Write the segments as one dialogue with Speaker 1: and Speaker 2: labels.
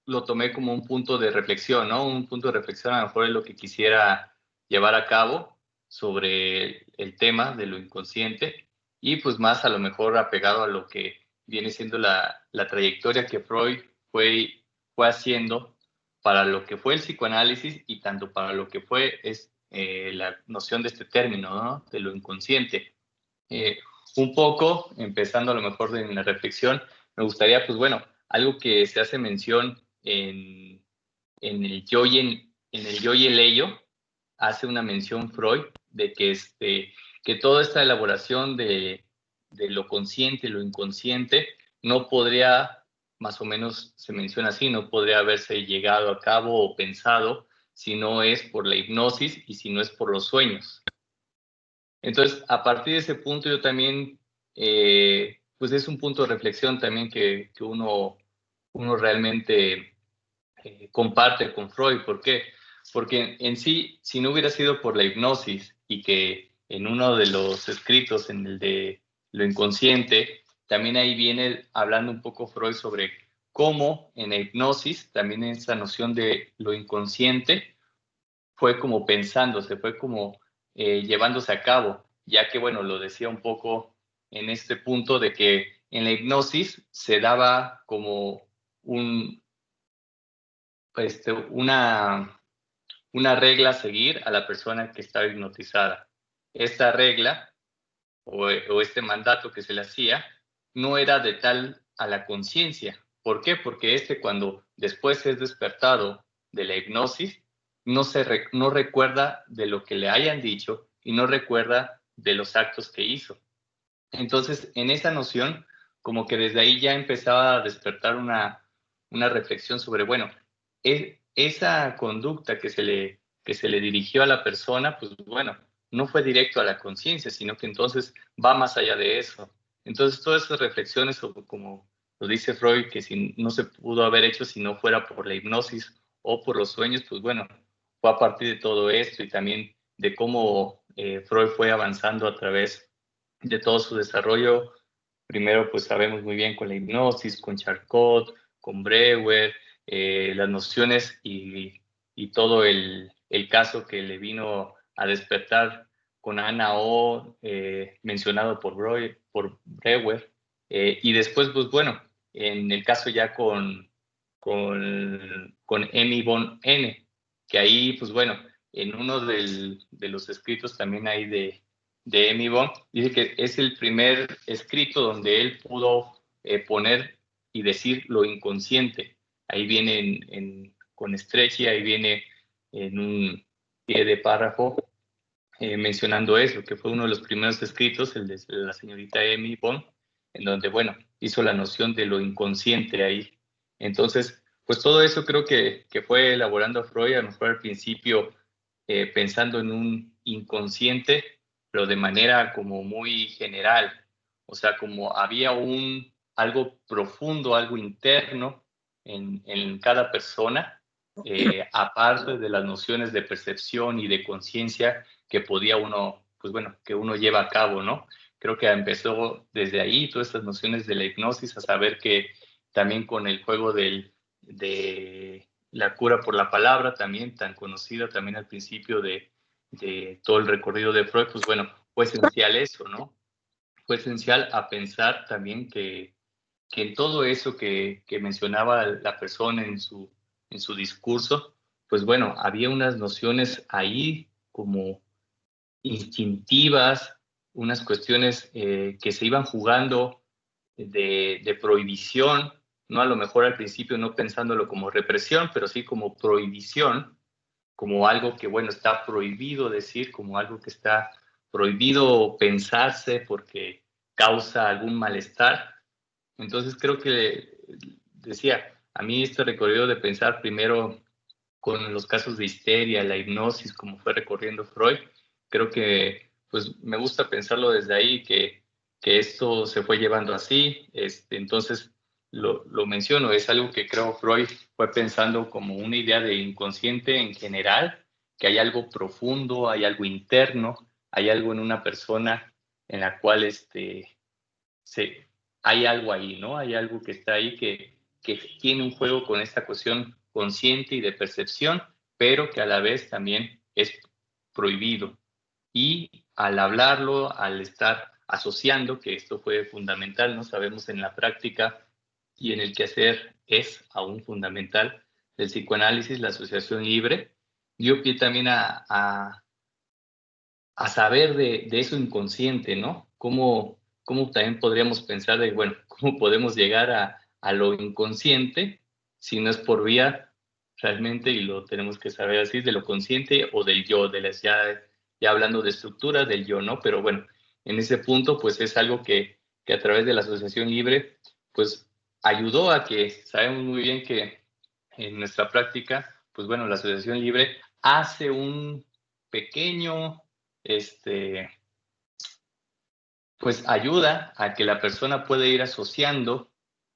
Speaker 1: lo tomé como un punto de reflexión, ¿no? Un punto de reflexión a lo mejor es lo que quisiera llevar a cabo sobre el tema de lo inconsciente y pues más a lo mejor apegado a lo que viene siendo la trayectoria que Freud fue haciendo para lo que fue el psicoanálisis y tanto para lo que fue la noción de este término, ¿no? De lo inconsciente. Un poco, empezando a lo mejor en la reflexión, me gustaría, pues bueno, algo que se hace mención en el yo y el ello, hace una mención Freud de que toda esta elaboración de lo consciente y lo inconsciente no podría, más o menos se menciona así, no podría haberse llegado a cabo o pensado si no es por la hipnosis y si no es por los sueños. Entonces, a partir de ese punto yo también, pues es un punto de reflexión también que uno realmente comparte con Freud. ¿Por qué? Porque en sí, si no hubiera sido por la hipnosis y que en uno de los escritos, en el de lo inconsciente, también ahí viene hablando un poco Freud sobre cómo en la hipnosis también esa noción de lo inconsciente fue como pensándose, fue como llevándose a cabo, ya que, bueno, lo decía un poco en este punto de que en la hipnosis se daba como un, una regla a seguir a la persona que estaba hipnotizada. Esta regla o este mandato que se le hacía no era de tal a la conciencia. ¿Por qué? Porque cuando después es despertado de la hipnosis, no recuerda de lo que le hayan dicho y no recuerda de los actos que hizo. Entonces, en esa noción, como que desde ahí ya empezaba a despertar una reflexión sobre, bueno, esa conducta que se le dirigió a la persona, pues bueno, no fue directo a la conciencia, sino que entonces va más allá de eso. Entonces, todas esas reflexiones, como lo dice Freud, que si no se pudo haber hecho si no fuera por la hipnosis o por los sueños, pues bueno, fue a partir de todo esto y también de cómo Freud fue avanzando a través de todo su desarrollo. Primero, pues sabemos muy bien con la hipnosis, con Charcot, con Breuer, las nociones y todo el caso que le vino a despertar con Ana O, mencionado por Breuer, y después, pues bueno, en el caso ya con Emmy von N, que ahí, pues bueno, en uno de los escritos también hay de Emmy Bond, dice que es el primer escrito donde él pudo poner y decir lo inconsciente. Ahí viene con Stretchy, ahí viene en un pie de párrafo mencionando eso, que fue uno de los primeros escritos, el de la señorita Emmy Bond, en donde, bueno, hizo la noción de lo inconsciente ahí. Entonces, pues todo eso creo que fue elaborando Freud, a lo mejor al principio pensando en un inconsciente, pero de manera como muy general. O sea, como había algo profundo, algo interno en cada persona, aparte de las nociones de percepción y de conciencia que podía uno, pues bueno, que uno lleva a cabo, ¿no? Creo que empezó desde ahí todas estas nociones de la hipnosis, a saber que también con el juego de la cura por la palabra, también tan conocida también al principio de todo el recorrido de Freud, pues bueno, fue esencial eso, ¿no? Fue esencial a pensar también que en todo eso que mencionaba la persona en su discurso, pues bueno, había unas nociones ahí como instintivas, unas cuestiones que se iban jugando de prohibición, no a lo mejor al principio no pensándolo como represión, pero sí como prohibición, como algo que, bueno, está prohibido decir, como algo que está prohibido pensarse porque causa algún malestar. Entonces creo que, decía, a mí este recorrido de pensar primero con los casos de histeria, la hipnosis, como fue recorriendo Freud, creo que pues me gusta pensarlo desde ahí, que esto se fue llevando así. Entonces lo menciono, es algo que creo Freud fue pensando como una idea de inconsciente en general, que hay algo profundo, hay algo interno, hay algo en una persona en la cual hay algo ahí, ¿no? Hay algo que está ahí que tiene un juego con esta cuestión consciente y de percepción, pero que a la vez también es prohibido. Y al hablarlo, al estar asociando, que esto fue fundamental, ¿no? Sabemos en la práctica y en el quehacer es aún fundamental del psicoanálisis, la asociación libre, dio pie también a saber de eso inconsciente, ¿no? ¿Cómo también podríamos pensar de, bueno, cómo podemos llegar a lo inconsciente si no es por vía realmente, y lo tenemos que saber así, de lo consciente o del yo, ya hablando de estructura del yo, ¿no? Pero bueno, en ese punto, pues es algo que a través de la asociación libre, pues ayudó a que sabemos muy bien que en nuestra práctica, pues bueno, la asociación libre hace un pequeño pues ayuda a que la persona pueda ir asociando,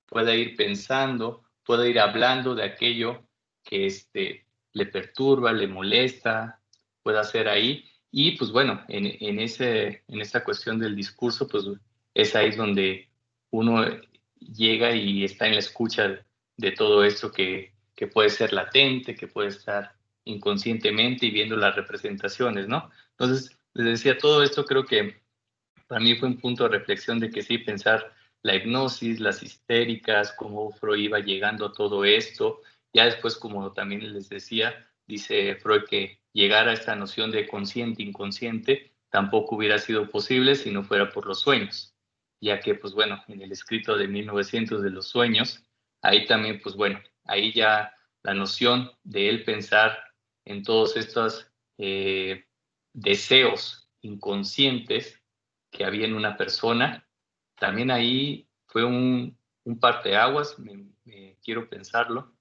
Speaker 1: pueda ir pensando, pueda ir hablando de aquello que le perturba, le molesta, pueda hacer ahí. Y pues bueno, en esta cuestión del discurso, pues es ahí donde uno llega y está en la escucha de todo esto que puede ser latente, que puede estar inconscientemente y viendo las representaciones, ¿no? Entonces, les decía, todo esto creo que para mí fue un punto de reflexión de que sí, pensar la hipnosis, las histéricas, cómo Freud iba llegando a todo esto. Ya después, como también les decía, dice Freud que llegar a esta noción de consciente, inconsciente, tampoco hubiera sido posible si no fuera por los sueños, ya que, pues bueno, en el escrito de 1900 de los sueños, ahí también, pues bueno, ahí ya la noción de él pensar en todos estos deseos inconscientes que había en una persona. También ahí fue un parteaguas, me quiero pensarlo,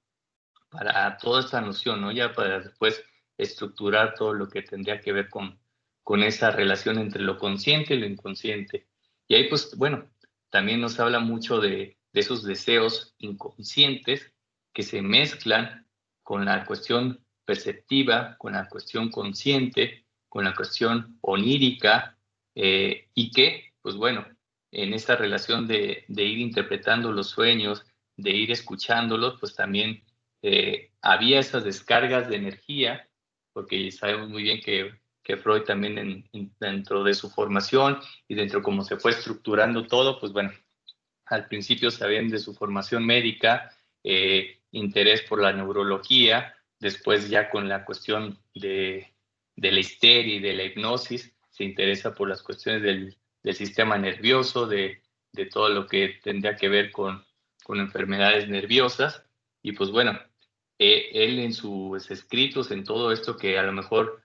Speaker 1: para toda esta noción, ¿no? Ya para después estructurar todo lo que tendría que ver con esa relación entre lo consciente y lo inconsciente. Y ahí, pues, bueno, también nos habla mucho de esos deseos inconscientes que se mezclan con la cuestión perceptiva, con la cuestión consciente, con la cuestión onírica, y que, pues bueno, en esta relación de ir interpretando los sueños, de ir escuchándolos, pues también había esas descargas de energía, porque sabemos muy bien que Freud también dentro de su formación y dentro de cómo se fue estructurando todo, pues bueno, al principio sabían de su formación médica, interés por la neurología, después ya con la cuestión de la histeria y de la hipnosis, se interesa por las cuestiones del sistema nervioso, de todo lo que tendría que ver con enfermedades nerviosas, y pues bueno, él en sus escritos, en todo esto que a lo mejor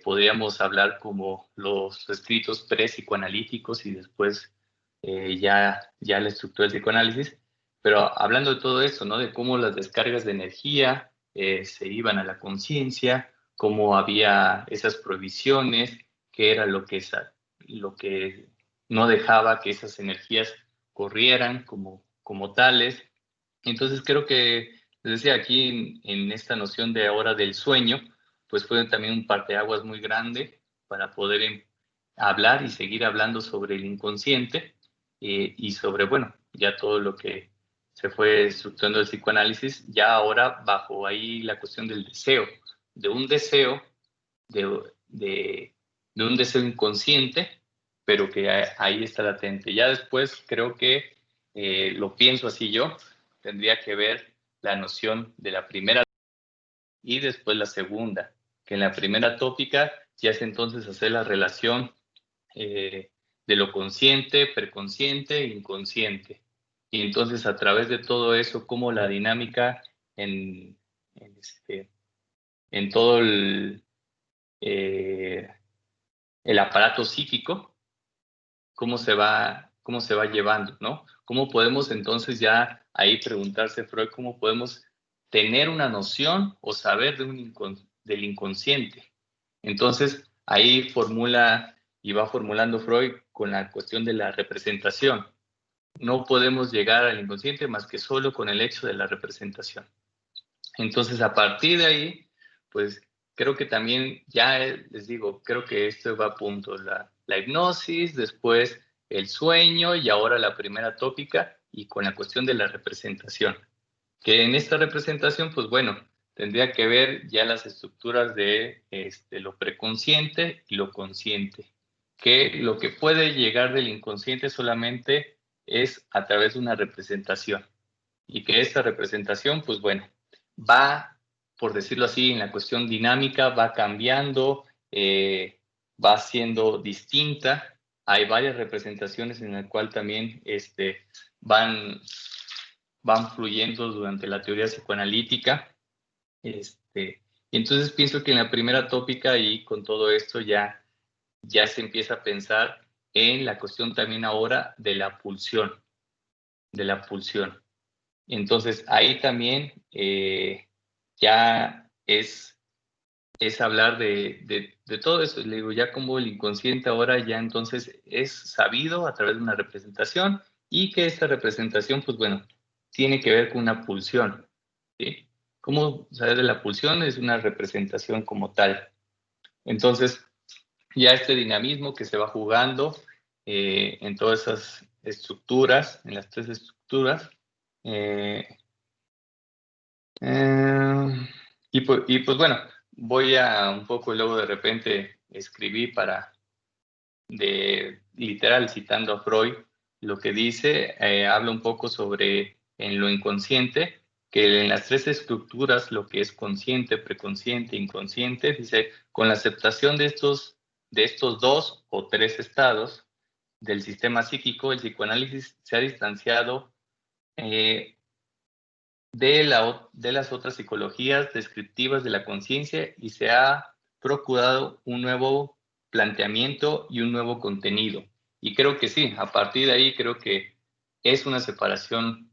Speaker 1: podríamos hablar como los escritos pre-psicoanalíticos y después ya la estructura del psicoanálisis, pero hablando de todo esto, ¿no? De cómo las descargas de energía se iban a la conciencia, cómo había esas prohibiciones, qué era lo que no dejaba que esas energías corrieran como tales. Entonces creo que, les decía, aquí en esta noción de ahora del sueño, pues fue también un parteaguas muy grande para poder hablar y seguir hablando sobre el inconsciente, y sobre, bueno, ya todo lo que se fue estructurando el psicoanálisis, ya ahora bajo ahí la cuestión del deseo, de un deseo, de, de, de un deseo inconsciente, pero que ahí está latente. Ya después creo que, lo pienso así yo, tendría que ver la noción de la primera y después la segunda, que en la primera tópica ya es entonces hacer la relación de lo consciente, preconsciente e inconsciente. Y entonces a través de todo eso, cómo la dinámica en, en todo eh, el aparato psíquico, cómo se va llevando, ¿no? ¿Cómo podemos entonces ya ahí preguntarse, Freud, cómo podemos tener una noción o saber del inconsciente? Entonces, ahí formula y va formulando Freud con la cuestión de la representación. No podemos llegar al inconsciente más que solo con el hecho de la representación. Entonces, a partir de ahí, pues creo que también, ya les digo, creo que esto va a punto, la hipnosis, después el sueño y ahora la primera tópica y con la cuestión de la representación. que en esta representación, pues bueno, tendría que ver ya las estructuras de lo preconsciente y lo consciente, que lo que puede llegar del inconsciente solamente es a través de una representación, y que esta representación, pues bueno, va, por decirlo así, en la cuestión dinámica, va cambiando, va siendo distinta. Hay varias representaciones en las cuales también van, van fluyendo durante la teoría psicoanalítica. Y entonces pienso que en la primera tópica y con todo esto ya se empieza a pensar en la cuestión también ahora de la pulsión, de la pulsión. Entonces ahí también ya es hablar de todo eso. Le digo, ya como el inconsciente ahora ya entonces es sabido a través de una representación, y que esta representación, pues bueno, tiene que ver con una pulsión, ¿sí? ¿Cómo saber de la pulsión? Es una representación como tal. Entonces, ya este dinamismo que se va jugando en todas esas estructuras, en las tres estructuras, eh, y pues bueno, voy a un poco luego de repente escribir literal citando a Freud, lo que dice, habla un poco sobre en lo inconsciente, que en las tres estructuras, lo que es consciente, preconsciente, inconsciente, dice, con la aceptación de estos dos o tres estados del sistema psíquico, el psicoanálisis se ha distanciado eh, de las otras psicologías descriptivas de la conciencia, y se ha procurado un nuevo planteamiento y un nuevo contenido. Y creo que sí, a partir de ahí creo que es una separación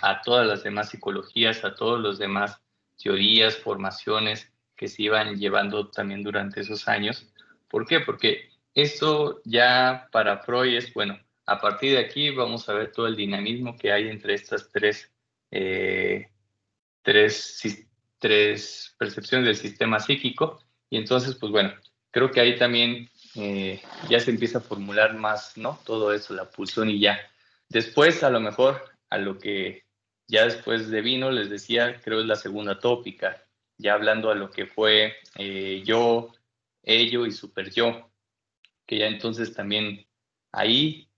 Speaker 1: a todas las demás psicologías, a todos los demás teorías, formaciones que se iban llevando también durante esos años. ¿Por qué? Porque esto ya para Freud es, bueno, a partir de aquí vamos a ver todo el dinamismo que hay entre estas eh, tres percepciones del sistema psíquico. Y entonces, pues bueno, creo que ahí también ya se empieza a formular más, ¿no? Todo eso, la pulsión, y ya. Después, a lo mejor, a lo que ya después de vino, les decía, creo es la segunda tópica, ya hablando a lo que fue yo, ello y super yo, que ya entonces también ahí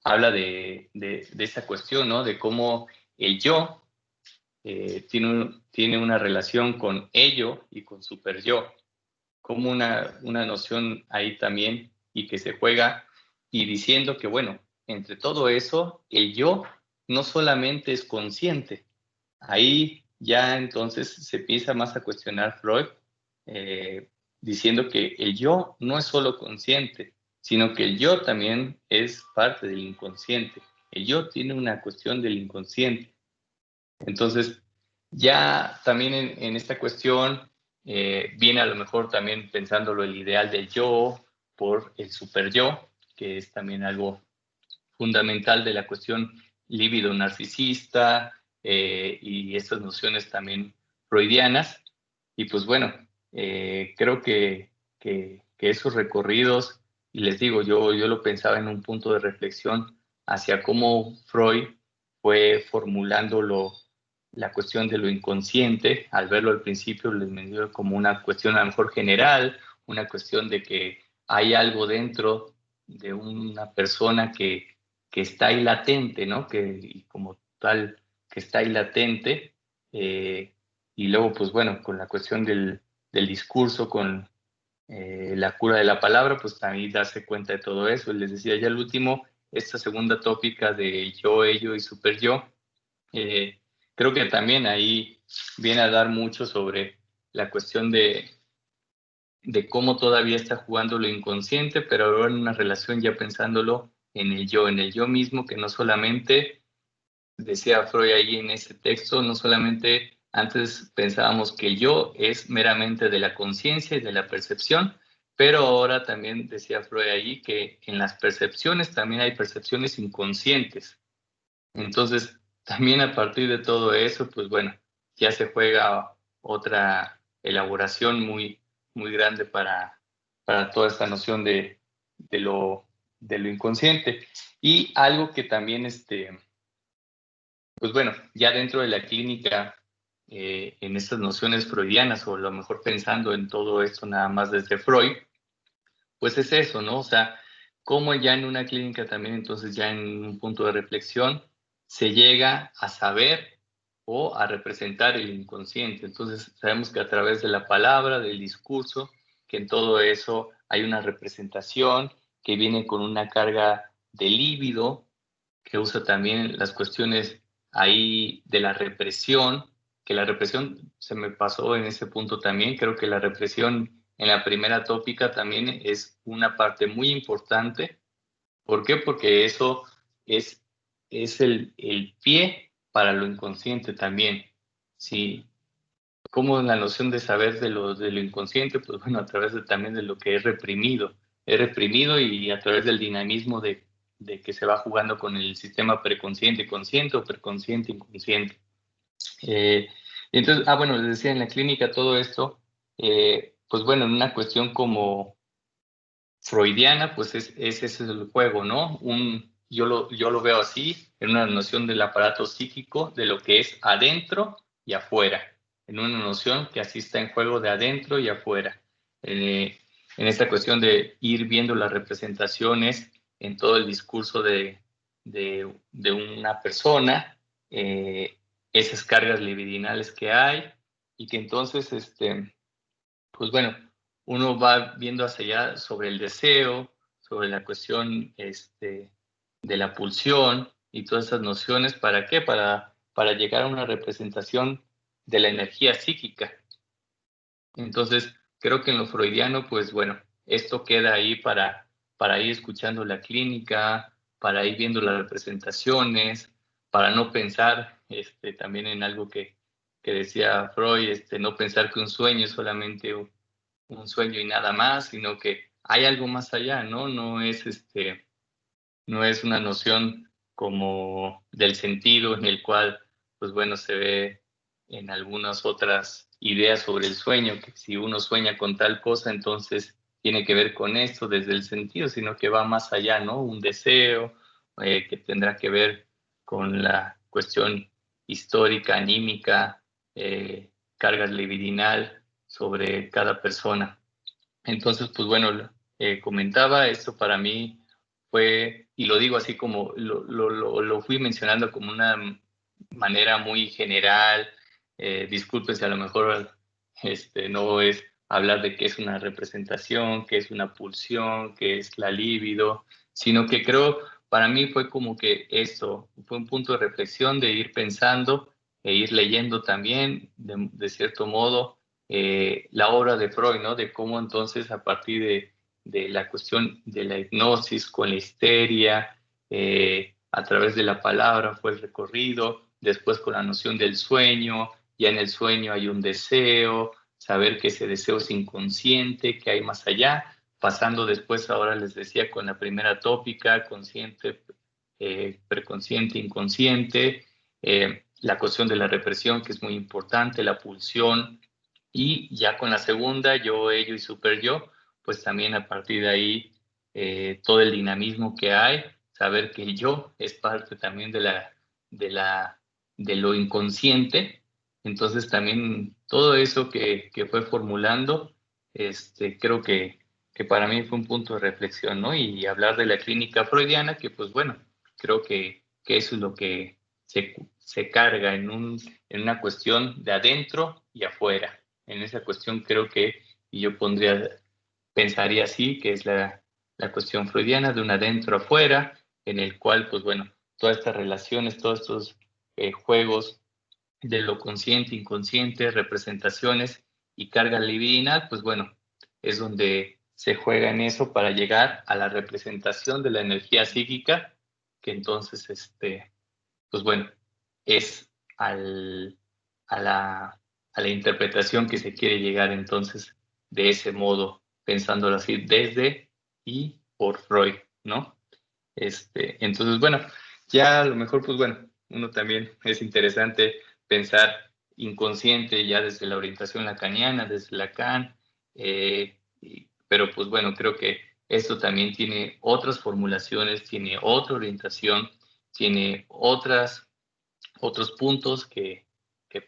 Speaker 1: habla de esa cuestión, ¿no? De cómo el yo tiene una relación con ello y con super yo, como una noción ahí también, y que se juega, y diciendo que, bueno, entre todo eso, el yo no solamente es consciente. Ahí ya entonces se empieza más a cuestionar Freud, eh, diciendo que el yo no es solo consciente, sino que el yo también es parte del inconsciente. El yo tiene una cuestión del inconsciente. Entonces, ya también en esta cuestión viene a lo mejor también pensándolo el ideal del yo por el super yo, que es también algo fundamental de la cuestión líbido narcisista, y estas nociones también freudianas. Y pues bueno, creo que esos recorridos, y les digo, yo lo pensaba en un punto de reflexión hacia cómo Freud fue formulando la cuestión de lo inconsciente. Al verlo al principio les menciono como una cuestión a lo mejor general, una cuestión de que hay algo dentro de una persona que está ahí latente, ¿no? Y como tal, que está ahí latente. Y luego, pues bueno, con la cuestión del discurso, con la cura de la palabra, pues también darse cuenta de todo eso. Les decía ya el último, esta segunda tópica de yo, ello y super yo, eh, creo que también ahí viene a dar mucho sobre la cuestión de cómo todavía está jugando lo inconsciente, pero ahora en una relación ya pensándolo en el yo mismo, que no solamente, decía Freud ahí en ese texto, no solamente antes pensábamos que el yo es meramente de la conciencia y de la percepción, pero ahora también decía Freud allí que en las percepciones también hay percepciones inconscientes. Entonces, también a partir de todo eso, pues bueno, ya se juega otra elaboración muy grande para toda esta noción de lo, de lo inconsciente. Y algo que también pues bueno, ya dentro de la clínica, en estas nociones freudianas, o a lo mejor pensando en todo esto nada más desde Freud, pues es eso, ¿no? O sea, cómo ya en una clínica también, entonces ya en un punto de reflexión, se llega a saber o a representar el inconsciente. Entonces, sabemos que a través de la palabra, del discurso, que en todo eso hay una representación que viene con una carga de líbido, que usa también las cuestiones ahí de la represión, que la represión se me pasó en ese punto también. Creo que la represión en la primera tópica también es una parte muy importante. ¿Por qué? Porque eso es, es el pie para lo inconsciente también. Sí, como la noción de saber de lo inconsciente, pues bueno, a través también de lo que es reprimido y a través del dinamismo de que se va jugando con el sistema preconsciente, consciente o preconsciente, inconsciente. Eh, entonces, bueno, les decía en la clínica todo esto, pues bueno, en una cuestión como freudiana, pues ese es el juego, ¿no? Yo lo veo así, en una noción del aparato psíquico, de lo que es adentro y afuera, en una noción que así está en juego de adentro y afuera. En esta cuestión de ir viendo las representaciones en todo el discurso de una persona, esas cargas libidinales que hay, y que entonces, pues bueno, uno va viendo hacia allá sobre el deseo, sobre la cuestión de la pulsión y todas esas nociones. ¿Para qué? Para llegar a una representación de la energía psíquica. Entonces, creo que en lo freudiano, pues bueno, esto queda ahí para ir escuchando la clínica, para ir viendo las representaciones, para no pensar también en algo que decía Freud, no pensar que un sueño es solamente un sueño y nada más, sino que hay algo más allá, ¿no? No es una noción como del sentido en el cual, pues bueno, se ve en algunas otras ideas sobre el sueño, que si uno sueña con tal cosa, entonces tiene que ver con esto desde el sentido, sino que va más allá, ¿no? Un deseo que tendrá que ver con la cuestión histórica, anímica, carga libidinal sobre cada persona. Entonces, pues bueno, comentaba, esto para mí fue, y lo digo así como lo fui mencionando como una manera muy general. Disculpe si a lo mejor no es hablar de qué es una representación, qué es una pulsión, qué es la libido, sino que creo, para mí fue como que esto, fue un punto de reflexión, de ir pensando e ir leyendo también, de cierto modo, la obra de Freud, ¿no? De cómo entonces a partir de la cuestión de la hipnosis con la histeria, a través de la palabra fue el recorrido, después con la noción del sueño, ya en el sueño hay un deseo, saber que ese deseo es inconsciente, que hay más allá, pasando después, ahora les decía, con la primera tópica, consciente, preconsciente, inconsciente, la cuestión de la represión, que es muy importante, la pulsión, y ya con la segunda, yo, ello y super yo, pues también a partir de ahí todo el dinamismo que hay, saber que el yo es parte también de lo inconsciente. Entonces también todo eso que fue formulando, creo que para mí fue un punto de reflexión, ¿no? Y hablar de la clínica freudiana, que pues bueno, creo que eso es lo que se carga en una cuestión de adentro y afuera. En esa cuestión creo que, y yo pensaría así, que es la cuestión freudiana de un adentro afuera, en el cual, pues bueno, todas estas relaciones, todos estos juegos de lo consciente, inconsciente, representaciones y carga libidinal, pues bueno, es donde se juega en eso para llegar a la representación de la energía psíquica, que entonces, pues bueno, es al, a, la, a la interpretación que se quiere llegar entonces de ese modo, pensándolo así, desde y por Freud, ¿no? Entonces, bueno, ya a lo mejor, pues bueno, uno también es interesante pensar inconsciente ya desde la orientación lacaniana, desde Lacan, pero pues bueno, creo que esto también tiene otras formulaciones, tiene otra orientación, tiene otras otros puntos que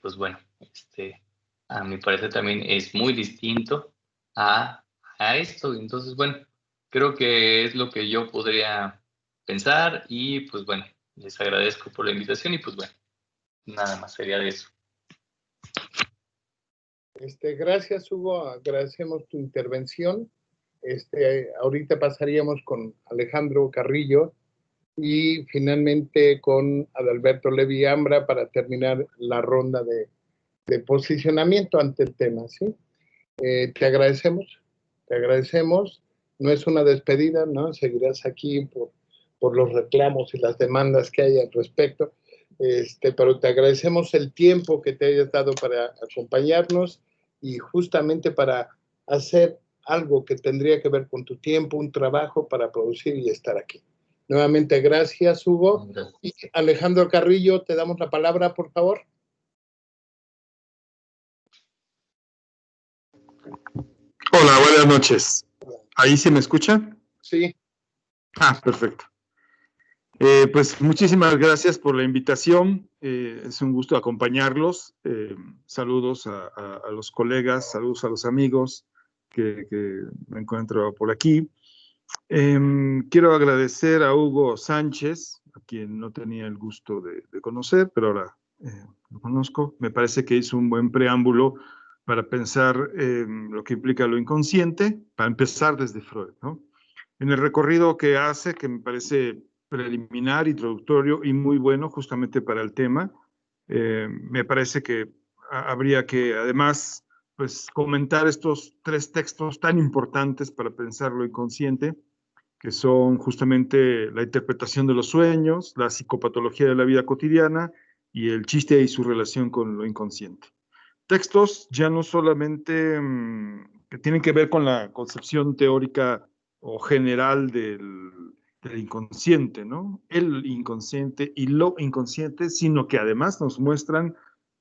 Speaker 1: pues bueno, a mi parecer también es muy distinto a esto. Entonces, bueno, creo que es lo que yo podría pensar y pues bueno, les agradezco por la invitación y pues bueno, nada más sería de eso.
Speaker 2: Gracias, Hugo, agradecemos tu intervención. Ahorita pasaríamos con Alejandro Carrillo y finalmente con Adalberto Levi Ambra para terminar la ronda de posicionamiento ante el tema, ¿sí? Te agradecemos. No es una despedida, ¿no? Seguirás aquí por los reclamos y las demandas que hay al respecto. Pero te agradecemos el tiempo que te hayas dado para acompañarnos y justamente para hacer algo que tendría que ver con tu tiempo, un trabajo para producir y estar aquí. Nuevamente, gracias, Hugo.
Speaker 1: Gracias.
Speaker 2: Y Alejandro Carrillo, te damos la palabra, por favor.
Speaker 3: Hola, buenas noches. ¿Ahí se me escucha?
Speaker 2: Sí.
Speaker 3: Perfecto. Pues muchísimas gracias por la invitación. Es un gusto acompañarlos. Saludos a los colegas, saludos a los amigos que me encuentro por aquí. Quiero agradecer a Hugo Sánchez, a quien no tenía el gusto de conocer, pero ahora lo conozco. Me parece que hizo un buen preámbulo para pensar lo que implica lo inconsciente, para empezar desde Freud, ¿no? En el recorrido que hace, que me parece preliminar, introductorio y muy bueno justamente para el tema, me parece que habría que además pues, comentar estos 3 textos tan importantes para pensar lo inconsciente, que son justamente la interpretación de los sueños, la psicopatología de la vida cotidiana y el chiste y su relación con lo inconsciente. Textos ya no solamente que tienen que ver con la concepción teórica o general del inconsciente, ¿no? El inconsciente y lo inconsciente, sino que además nos muestran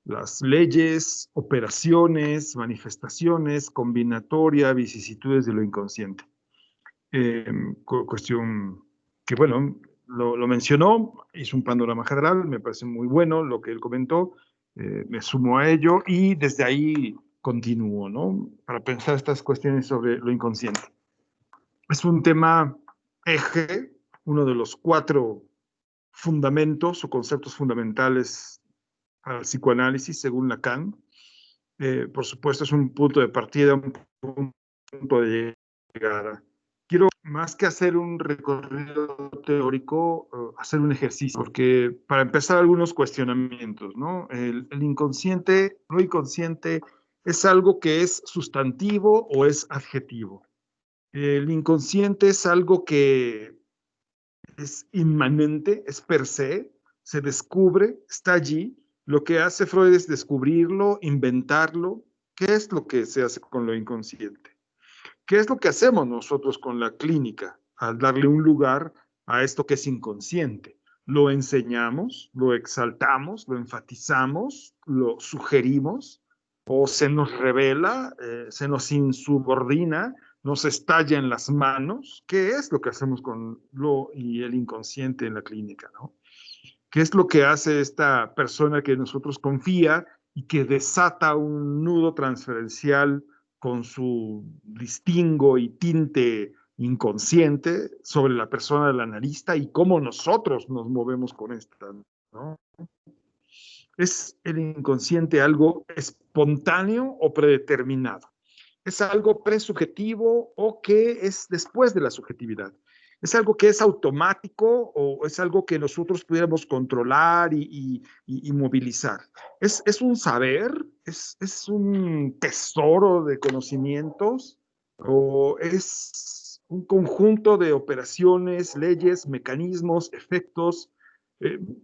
Speaker 3: las leyes, operaciones, manifestaciones, combinatoria, vicisitudes de lo inconsciente. Cuestión que, bueno, lo mencionó, hizo un panorama general, me parece muy bueno lo que él comentó, me sumo a ello y desde ahí continúo, ¿no? Para pensar estas cuestiones sobre lo inconsciente. Es un tema eje, uno de los 4 fundamentos o conceptos fundamentales para el psicoanálisis, según Lacan. Por supuesto, es un punto de partida, un punto de llegada. Quiero, más que hacer un recorrido teórico, hacer un ejercicio, porque para empezar algunos cuestionamientos, ¿no? El inconsciente, lo inconsciente, ¿es algo que es sustantivo o es adjetivo? El inconsciente es algo que es inmanente, es per se descubre, está allí. Lo que hace Freud es descubrirlo, inventarlo. ¿Qué es lo que se hace con lo inconsciente? ¿Qué es lo que hacemos nosotros con la clínica al darle un lugar a esto que es inconsciente? Lo enseñamos, lo exaltamos, lo enfatizamos, lo sugerimos, o se nos revela, se nos insubordina, nos estalla en las manos. ¿Qué es lo que hacemos con lo y el inconsciente en la clínica, ¿no? ¿Qué es lo que hace esta persona que nosotros confía y que desata un nudo transferencial con su distingo y tinte inconsciente sobre la persona del analista y cómo nosotros nos movemos con esta, ¿no? ¿Es el inconsciente algo espontáneo o predeterminado? ¿Es algo presubjetivo o que es después de la subjetividad? ¿Es algo que es automático o es algo que nosotros pudiéramos controlar y movilizar? ¿Es un saber? ¿Es un tesoro de conocimientos? ¿O es un conjunto de operaciones, leyes, mecanismos, efectos?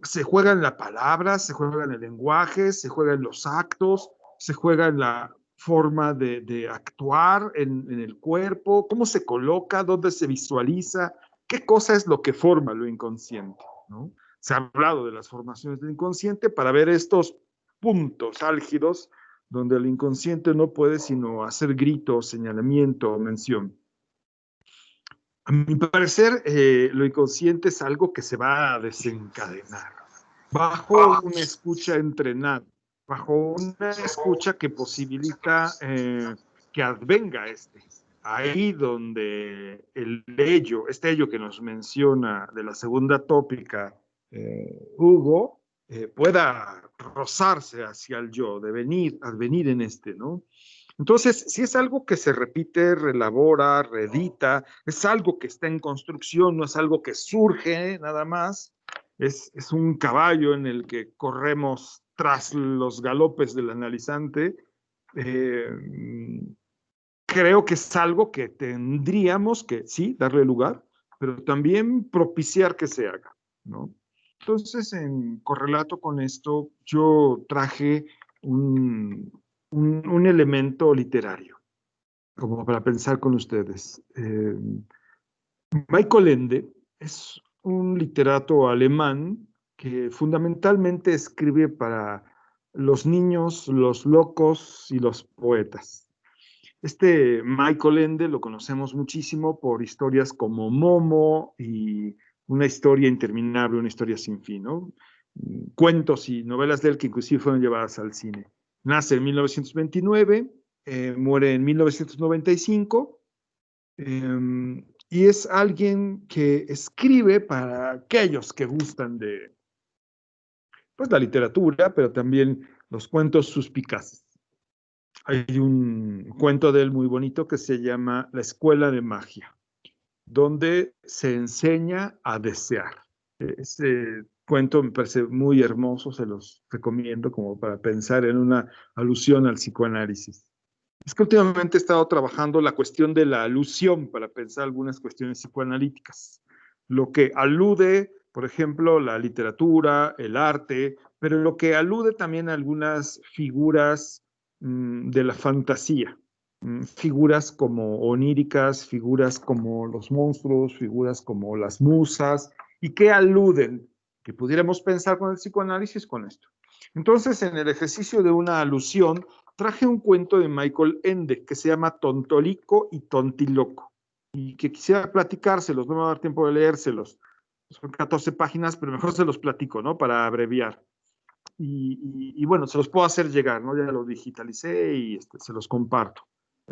Speaker 3: Se juega en la palabra, se juega en el lenguaje, se juega en los actos, se juega en la forma de actuar en el cuerpo, cómo se coloca, dónde se visualiza, qué cosa es lo que forma lo inconsciente, ¿no? Se ha hablado de las formaciones del inconsciente para ver estos puntos álgidos donde el inconsciente no puede sino hacer grito, señalamiento o mención. A mi parecer, lo inconsciente es algo que se va a desencadenar. bajo una escucha entrenada, bajo una escucha que posibilita que advenga Ahí donde este ello que nos menciona de la segunda tópica, Hugo, pueda rozarse hacia el yo, advenir en ¿no? Entonces, si es algo que se repite, relabora, reedita, es algo que está en construcción, no es algo que surge nada más, es un caballo en el que corremos tras los galopes del analizante. Creo que es algo que tendríamos que, sí, darle lugar, pero también propiciar que se haga, ¿no? Entonces, en correlato con esto, yo traje un elemento literario, como para pensar con ustedes. Michael Ende es un literato alemán que fundamentalmente escribe para los niños, los locos y los poetas. Este Michael Ende lo conocemos muchísimo por historias como Momo y Una historia interminable, una historia sin fin, ¿no? Cuentos y novelas de él que inclusive fueron llevadas al cine. Nace en 1929, muere en 1995, y es alguien que escribe para aquellos que gustan de pues, la literatura, pero también los cuentos suspicaces. Hay un cuento de él muy bonito que se llama La Escuela de Magia, donde se enseña a desear. Ese cuento me parece muy hermoso, se los recomiendo como para pensar en una alusión al psicoanálisis. Es que últimamente he estado trabajando la cuestión de la alusión para pensar algunas cuestiones psicoanalíticas. Lo que alude, por ejemplo, la literatura, el arte, pero lo que alude también a algunas figuras de la fantasía. Figuras como oníricas, figuras como los monstruos, figuras como las musas, y que aluden, que pudiéramos pensar con el psicoanálisis con esto. Entonces, en el ejercicio de una alusión, traje un cuento de Michael Ende que se llama Tontolico y Tontiloco y que quisiera platicárselos, no me va a dar tiempo de leérselos. Son 14 páginas, pero mejor se los platico, ¿no? Para abreviar. Y bueno, se los puedo hacer llegar, ¿no? Ya lo digitalicé y se los comparto.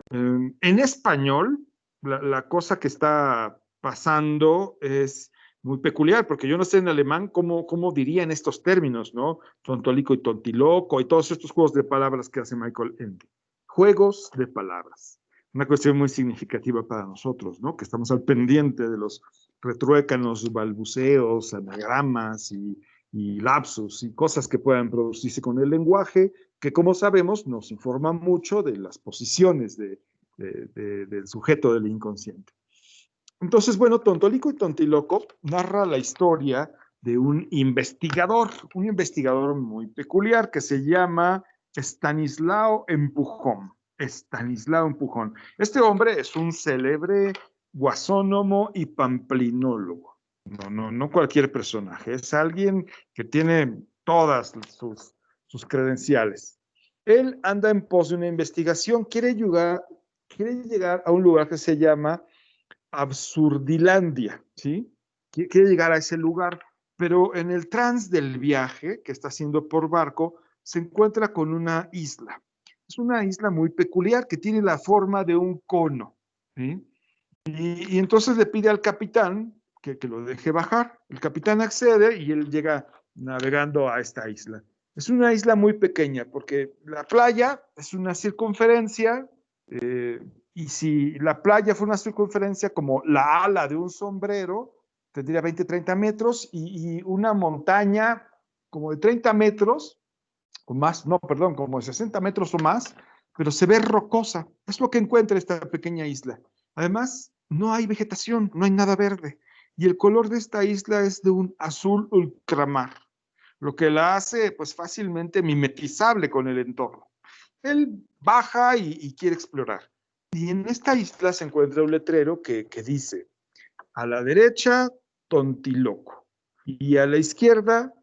Speaker 3: En español, la cosa que está pasando es muy peculiar, porque yo no sé en alemán cómo dirían estos términos, ¿no? Tontolico y tontiloco y todos estos juegos de palabras que hace Michael Ende. Juegos de palabras. Una cuestión muy significativa para nosotros, ¿no? Que estamos al pendiente de los retruécanos, balbuceos, anagramas y lapsus y cosas que puedan producirse con el lenguaje, que como sabemos nos informa mucho de las posiciones del sujeto del inconsciente. Entonces, bueno, Tontolico y Tontiloco narra la historia de un investigador muy peculiar que se llama Stanislao Empujón. Stanislao Empujón. Este hombre es un célebre guasónomo y pamplinólogo. No cualquier personaje, es alguien que tiene todas sus credenciales. Él anda en pos de una investigación, quiere llegar a un lugar que se llama Absurdilandia, ¿sí? Quiere llegar a ese lugar, pero en el trans del viaje que está haciendo por barco, se encuentra con una isla. Es una isla muy peculiar que tiene la forma de un cono, ¿sí? Y entonces le pide al capitán que lo deje bajar. El capitán accede y él llega navegando a esta isla. Es una isla muy pequeña porque la playa es una circunferencia, y si la playa fue una circunferencia como la ala de un sombrero, tendría 20, 30 metros y una montaña como de 30 metros, o más, no, perdón, como de 60 metros o más, pero se ve rocosa. Es lo que encuentra esta pequeña isla. Además, no hay vegetación, no hay nada verde. Y el color de esta isla es de un azul ultramar, lo que la hace pues fácilmente mimetizable con el entorno. Él baja y quiere explorar. Y en esta isla se encuentra un letrero que dice, a la derecha, Tontiloco, y a la izquierda,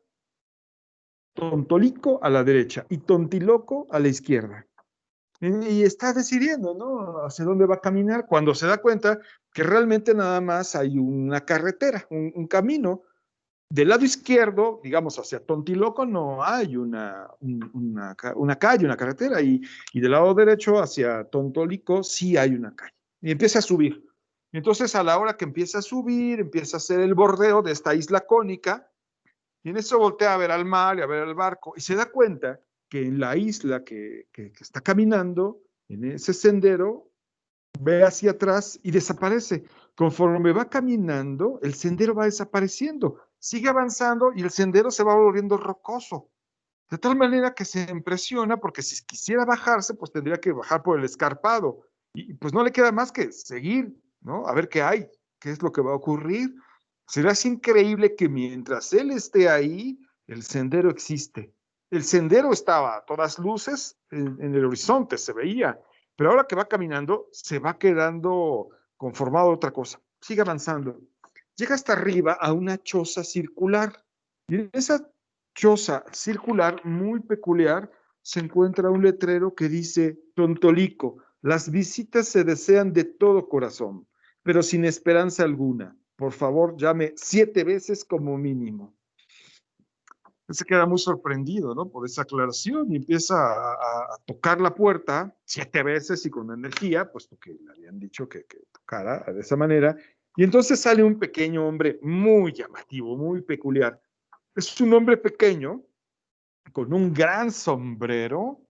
Speaker 3: Tontolico a la derecha y Tontiloco a la izquierda. Y está decidiendo, ¿no? Hacia dónde va a caminar, cuando se da cuenta que realmente nada más hay una carretera, un camino, Del lado izquierdo, digamos, hacia Tontiloco, no hay una calle, una carretera, y del lado derecho, hacia Tontolico, sí hay una calle. Y empieza a subir. Y entonces, a la hora que empieza a subir, empieza a hacer el bordeo de esta isla cónica, y en eso voltea a ver al mar y a ver al barco, y se da cuenta que en la isla que está caminando, en ese sendero, ve hacia atrás y desaparece. Conforme va caminando, el sendero va desapareciendo. Sigue avanzando y el sendero se va volviendo rocoso. De tal manera que se impresiona porque si quisiera bajarse, pues tendría que bajar por el escarpado. Y pues no le queda más que seguir, ¿no? A ver qué hay, qué es lo que va a ocurrir. Será así increíble que mientras él esté ahí, el sendero existe. El sendero estaba a todas luces en el horizonte, se veía, pero ahora que va caminando, se va quedando conformado a otra cosa. Sigue avanzando. Llega hasta arriba a una choza circular. Y en esa choza circular muy peculiar se encuentra un letrero que dice: Tontolico, las visitas se desean de todo corazón, pero sin esperanza alguna. Por favor, llame 7 veces como mínimo. Se queda muy sorprendido, ¿no? Por esa aclaración y empieza a tocar la puerta 7 veces y con energía, puesto que le habían dicho que tocara de esa manera. Y entonces sale un pequeño hombre muy llamativo, muy peculiar. Es un hombre pequeño, con un gran sombrero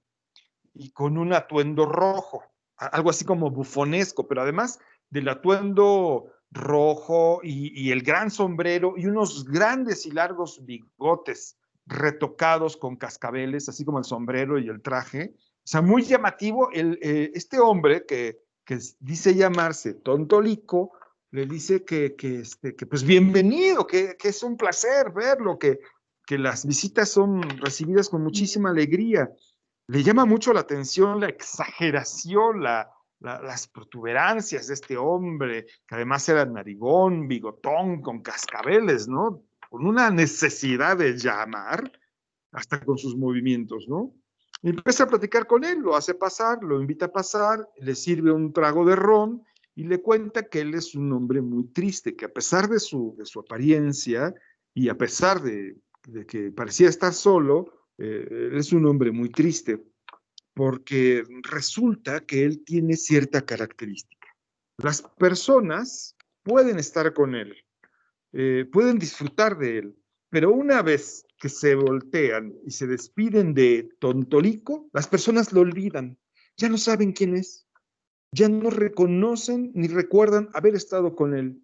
Speaker 3: y con un atuendo rojo, algo así como bufonesco, pero además del atuendo rojo y el gran sombrero y unos grandes y largos bigotes retocados con cascabeles, así como el sombrero y el traje. O sea, muy llamativo. Este hombre que dice llamarse Tontolico, le dice que pues bienvenido, que es un placer verlo, que las visitas son recibidas con muchísima alegría. Le llama mucho la atención la exageración, las protuberancias de este hombre, que además era narigón, bigotón, con cascabeles, ¿no? Con una necesidad de llamar, hasta con sus movimientos, ¿no? Y empieza a platicar con él, lo hace pasar, lo invita a pasar, le sirve un trago de ron y le cuenta que él es un hombre muy triste, que a pesar de su apariencia y a pesar de que parecía estar solo, él es un hombre muy triste, porque resulta que él tiene cierta característica. Las personas pueden estar con él, pueden disfrutar de él, pero una vez que se voltean y se despiden de Tontolico, las personas lo olvidan, ya no saben quién es, ya no reconocen ni recuerdan haber estado con él.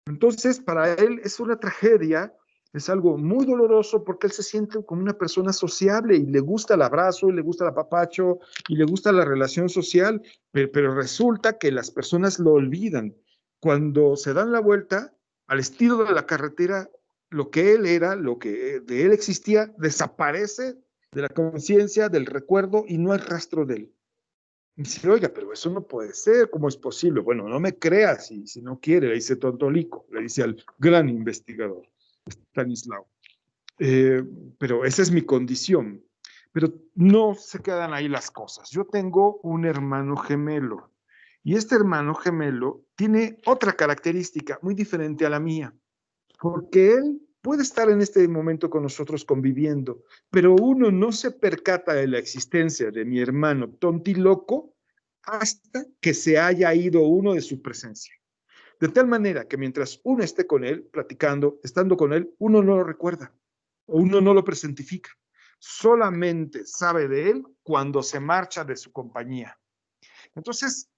Speaker 3: Entonces, para él es una tragedia, es algo muy doloroso porque él se siente como una persona sociable y le gusta el abrazo, y le gusta el apapacho, y le gusta la relación social, pero resulta que las personas lo olvidan. Cuando se dan la vuelta, al estilo de la carretera, lo que él era, lo que de él existía, desaparece de la conciencia, del recuerdo, y no hay rastro de él. Y dice: oiga, pero eso no puede ser, ¿cómo es posible? Bueno, no me creas, si no quiere, le dice Tontolico, le dice al gran investigador, Stanislao. Pero esa es mi condición. Pero no se quedan ahí las cosas. Yo tengo un hermano gemelo, y este hermano gemelo tiene otra característica muy diferente a la mía, porque él puede estar en este momento con nosotros conviviendo, pero uno no se percata de la existencia de mi hermano Tontiloco hasta que se haya ido uno de su presencia. De tal manera que mientras uno esté con él, platicando, estando con él, uno no lo recuerda o uno no lo presentifica. Solamente sabe de él cuando se marcha de su compañía. Entonces,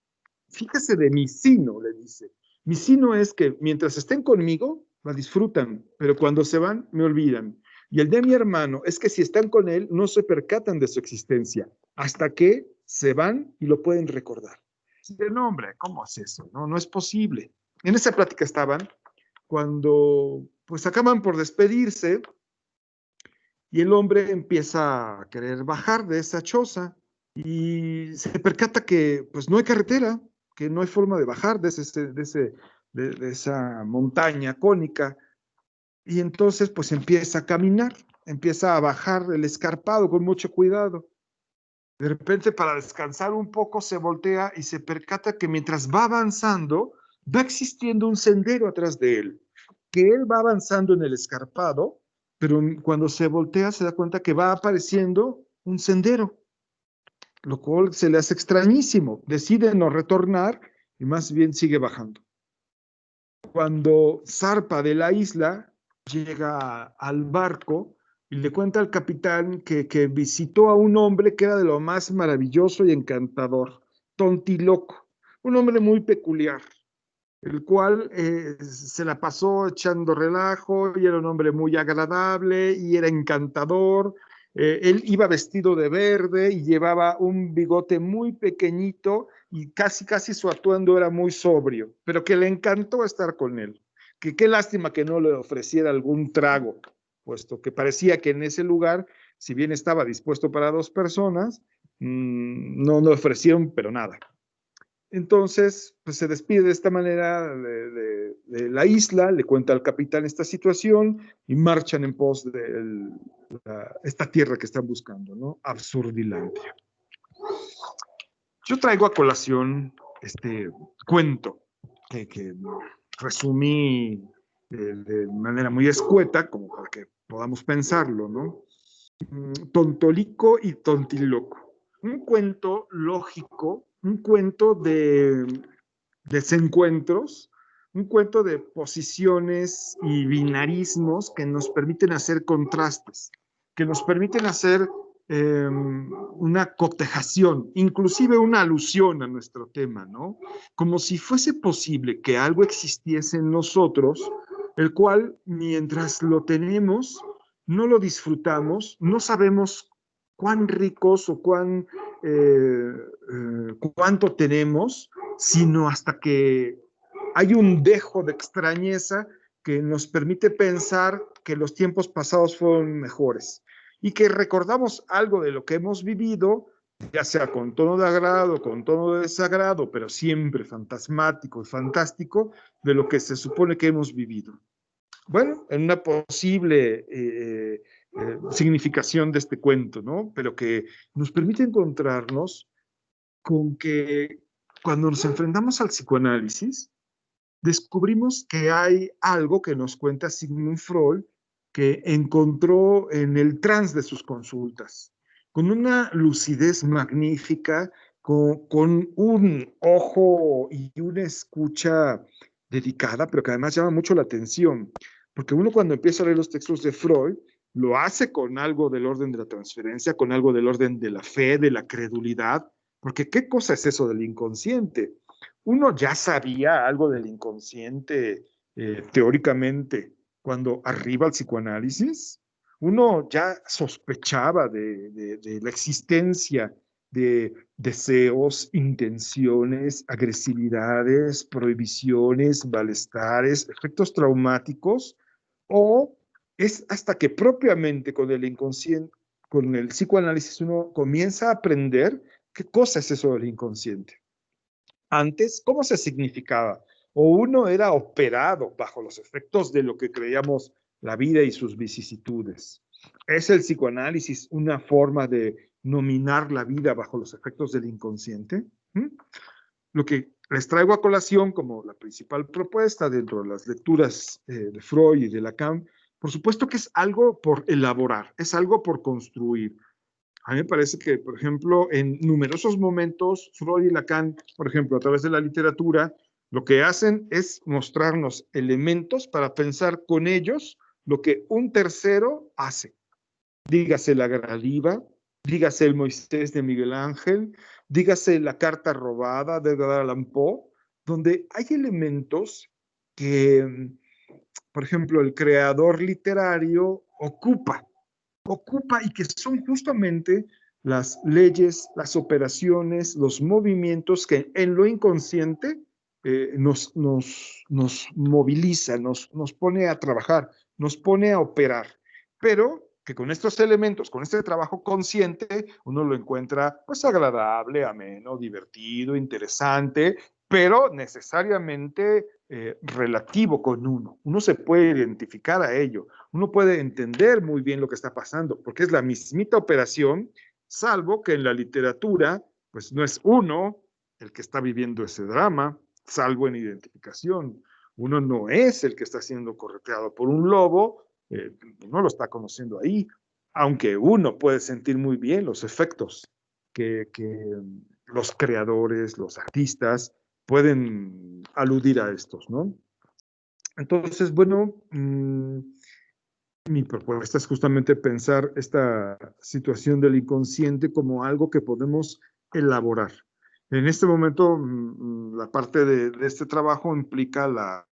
Speaker 3: fíjese de mi sino, le dice. Mi sino es que mientras estén conmigo, la disfrutan, pero cuando se van, me olvidan. Y el de mi hermano es que si están con él, no se percatan de su existencia, hasta que se van y lo pueden recordar. No, hombre, ¿cómo es eso? No, no es posible. En esa plática estaban cuando pues acaban por despedirse y el hombre empieza a querer bajar de esa choza y se percata que pues no hay carretera, que no hay forma de bajar de esa montaña cónica, y entonces pues empieza a caminar, empieza a bajar el escarpado con mucho cuidado. De repente, para descansar un poco, se voltea y se percata que mientras va avanzando, va existiendo un sendero atrás de él, que él va avanzando en el escarpado, pero cuando se voltea se da cuenta que va apareciendo un sendero, lo cual se le hace extrañísimo. Decide no retornar y más bien sigue bajando. Cuando zarpa de la isla, llega al barco y le cuenta al capitán que visitó a un hombre que era de lo más maravilloso y encantador, Tontiloco, un hombre muy peculiar, el cual se la pasó echando relajo y era un hombre muy agradable y era encantador. Él iba vestido de verde y llevaba un bigote muy pequeñito y casi su atuendo era muy sobrio, pero que le encantó estar con él. Que qué lástima que no le ofreciera algún trago, puesto que parecía que en ese lugar, si bien estaba dispuesto para 2 personas, no le ofrecieron, pero nada. Entonces, pues se despide de esta manera de la isla, le cuenta al capitán esta situación y marchan en pos de esta tierra que están buscando, ¿no? Absurdilandia. Yo traigo a colación este cuento que resumí de manera muy escueta, como para que podamos pensarlo, ¿no? Tontolico y Tontiloco. Un cuento lógico, un cuento de desencuentros, un cuento de posiciones y binarismos que nos permiten hacer contrastes, que nos permiten hacer una cotejación, inclusive una alusión a nuestro tema, ¿no? Como si fuese posible que algo existiese en nosotros, el cual mientras lo tenemos, no lo disfrutamos, no sabemos cuán ricos o cuánto tenemos, sino hasta que hay un dejo de extrañeza que nos permite pensar que los tiempos pasados fueron mejores y que recordamos algo de lo que hemos vivido, ya sea con tono de agrado, con tono de desagrado, pero siempre fantasmático y fantástico de lo que se supone que hemos vivido. Bueno, en una posible significación de este cuento, ¿no? Pero que nos permite encontrarnos con que cuando nos enfrentamos al psicoanálisis, descubrimos que hay algo que nos cuenta Sigmund Freud que encontró en el trance de sus consultas, con una lucidez magnífica, con un ojo y una escucha dedicada, pero que además llama mucho la atención, porque uno cuando empieza a leer los textos de Freud, lo hace con algo del orden de la transferencia, con algo del orden de la fe, de la credulidad, porque ¿qué cosa es eso del inconsciente? Uno ya sabía algo del inconsciente teóricamente cuando arriba al psicoanálisis. Uno ya sospechaba de la existencia de deseos, intenciones, agresividades, prohibiciones, malestares, efectos traumáticos, o es hasta que propiamente con el inconsciente, con el psicoanálisis, uno comienza a aprender qué cosa es eso del inconsciente. Antes, ¿cómo se significaba? O uno era operado bajo los efectos de lo que creíamos la vida y sus vicisitudes. ¿Es el psicoanálisis una forma de nominar la vida bajo los efectos del inconsciente? Lo que les traigo a colación como la principal propuesta dentro de las lecturas de Freud y de Lacan, por supuesto que es algo por elaborar, es algo por construir. A mí me parece que, por ejemplo, en numerosos momentos, Freud y Lacan, por ejemplo, a través de la literatura, lo que hacen es mostrarnos elementos para pensar con ellos lo que un tercero hace. Dígase la Gradiva, dígase el Moisés de Miguel Ángel, dígase la carta robada de Edgar Allan Poe, donde hay elementos que, por ejemplo, el creador literario ocupa y que son justamente las leyes, las operaciones, los movimientos que en lo inconsciente nos moviliza, nos pone a trabajar, nos pone a operar, pero que con estos elementos, con este trabajo consciente, uno lo encuentra pues agradable, ameno, divertido, interesante, pero necesariamente relativo con uno. Uno se puede identificar a ello, uno puede entender muy bien lo que está pasando, porque es la mismita operación, salvo que en la literatura, pues no es uno el que está viviendo ese drama, salvo en identificación. Uno no es el que está siendo correteado por un lobo, no lo está conociendo ahí, aunque uno puede sentir muy bien los efectos que los creadores, los artistas pueden aludir a estos, ¿no? Entonces, bueno, mi propuesta es justamente pensar esta situación del inconsciente como algo que podemos elaborar. En este momento, la parte de este trabajo implica la...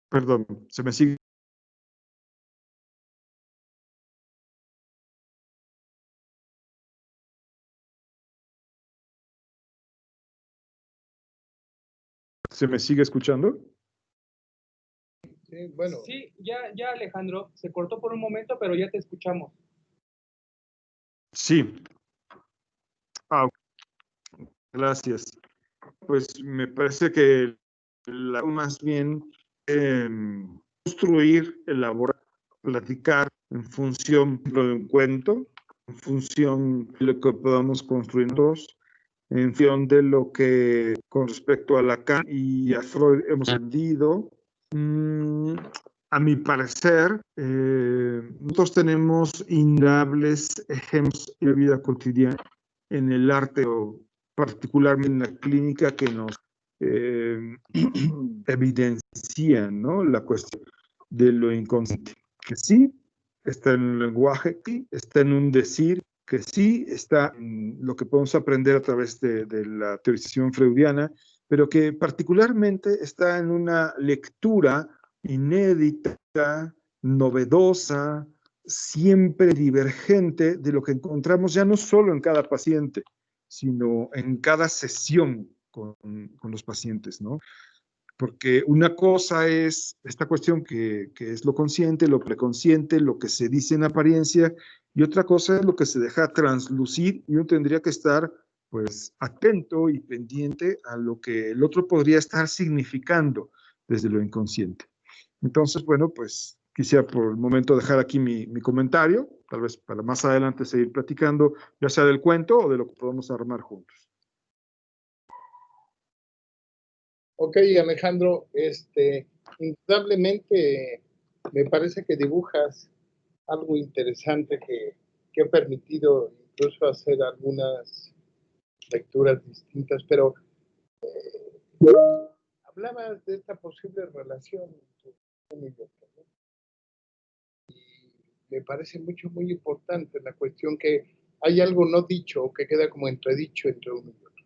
Speaker 3: Perdón, se me sigue... ¿Se me sigue escuchando?
Speaker 2: Sí, bueno.
Speaker 4: Sí, ya Alejandro, se cortó por un momento, pero ya te escuchamos.
Speaker 3: Sí. Ah, gracias. Pues me parece que más bien construir, elaborar, platicar en función de un cuento, en función de lo que podamos construir nosotros, en función de lo que con respecto a Lacan y a Freud hemos aprendido. A mi parecer, nosotros tenemos innumerables ejemplos de vida cotidiana en el arte o particularmente en la clínica que nos evidencian, ¿no?, la cuestión de lo inconsciente, que sí está en el lenguaje, que está en un decir, que sí está en lo que podemos aprender a través de la teorización freudiana, pero que particularmente está en una lectura inédita, novedosa, siempre divergente de lo que encontramos ya no solo en cada paciente, sino en cada sesión con los pacientes, ¿no? Porque una cosa es esta cuestión que es lo consciente, lo preconsciente, lo que se dice en apariencia, y otra cosa es lo que se deja translucir, y uno tendría que estar, pues, atento y pendiente a lo que el otro podría estar significando desde lo inconsciente. Entonces, bueno, pues quisiera por el momento dejar aquí mi comentario, tal vez para más adelante seguir platicando, ya sea del cuento o de lo que podamos armar juntos.
Speaker 2: Ok, Alejandro, indudablemente me parece que dibujas algo interesante que ha permitido incluso hacer algunas lecturas distintas, pero hablabas de esta posible relación entre uno y otro, ¿no? Y me parece muy importante la cuestión que hay algo no dicho o que queda como entredicho entre uno y otro,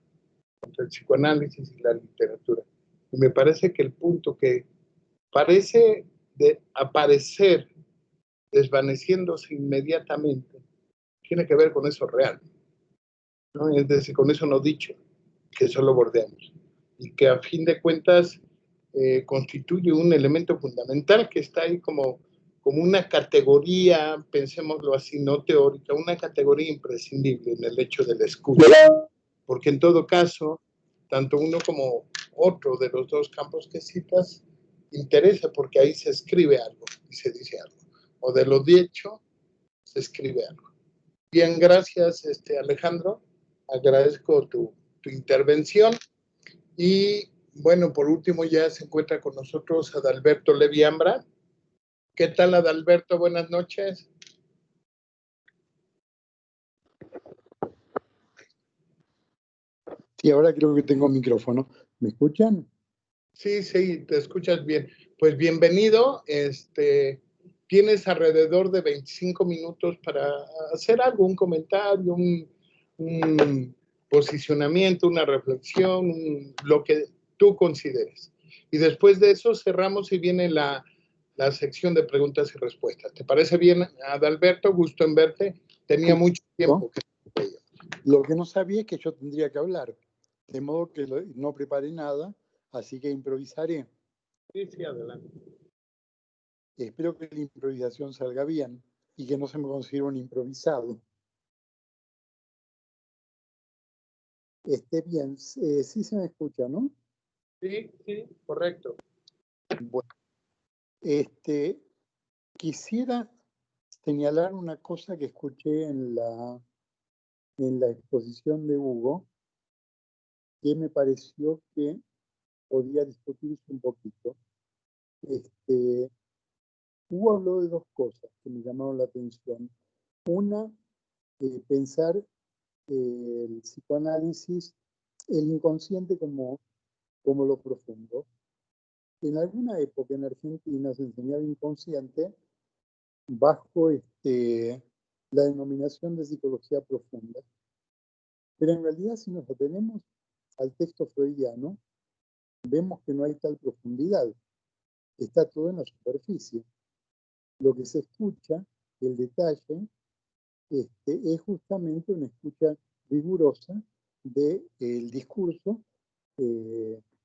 Speaker 2: entre el psicoanálisis y la literatura. Y me parece que el punto que parece de aparecer desvaneciéndose inmediatamente tiene que ver con eso real, ¿no? Es decir, con eso no dicho, que solo bordeamos y que a fin de cuentas constituye un elemento fundamental que está ahí como una categoría, pensémoslo así, no teórica, una categoría imprescindible en el hecho de la escucha, porque en todo caso, tanto uno como otro de los dos campos que citas interesa porque ahí se escribe algo y se dice algo, o de lo dicho se escribe algo. Bien, gracias, Alejandro, agradezco tu intervención. Y bueno, por último ya se encuentra con nosotros Adalberto Levi Ambra. ¿Qué tal, Adalberto? Buenas noches.
Speaker 5: Sí, ahora creo que tengo micrófono. ¿Me escuchan?
Speaker 2: Sí, te escuchas bien. Pues bienvenido. Tienes alrededor de 25 minutos para hacer algo, un comentario, un posicionamiento, una reflexión, lo que tú consideres. Y después de eso cerramos y viene la sección de preguntas y respuestas. ¿Te parece bien, Adalberto? Gusto en verte. Tenía mucho tiempo que
Speaker 5: Lo que no sabía es que yo tendría que hablar, de modo que no preparé nada, así que improvisaré.
Speaker 2: Sí, adelante.
Speaker 5: Espero que la improvisación salga bien y que no se me considere un improvisado. Bien, sí se me escucha, ¿no?
Speaker 2: Sí, correcto.
Speaker 5: Bueno, quisiera señalar una cosa que escuché en la exposición de Hugo, que me pareció que podía discutirse un poquito. Hugo habló de dos cosas que me llamaron la atención. Una, pensar el psicoanálisis, el inconsciente como lo profundo. En alguna época en Argentina se enseñaba inconsciente bajo la denominación de psicología profunda. Pero en realidad, si nos atenemos al texto freudiano, vemos que no hay tal profundidad. Está todo en la superficie. Lo que se escucha, el detalle, es justamente una escucha rigurosa del discurso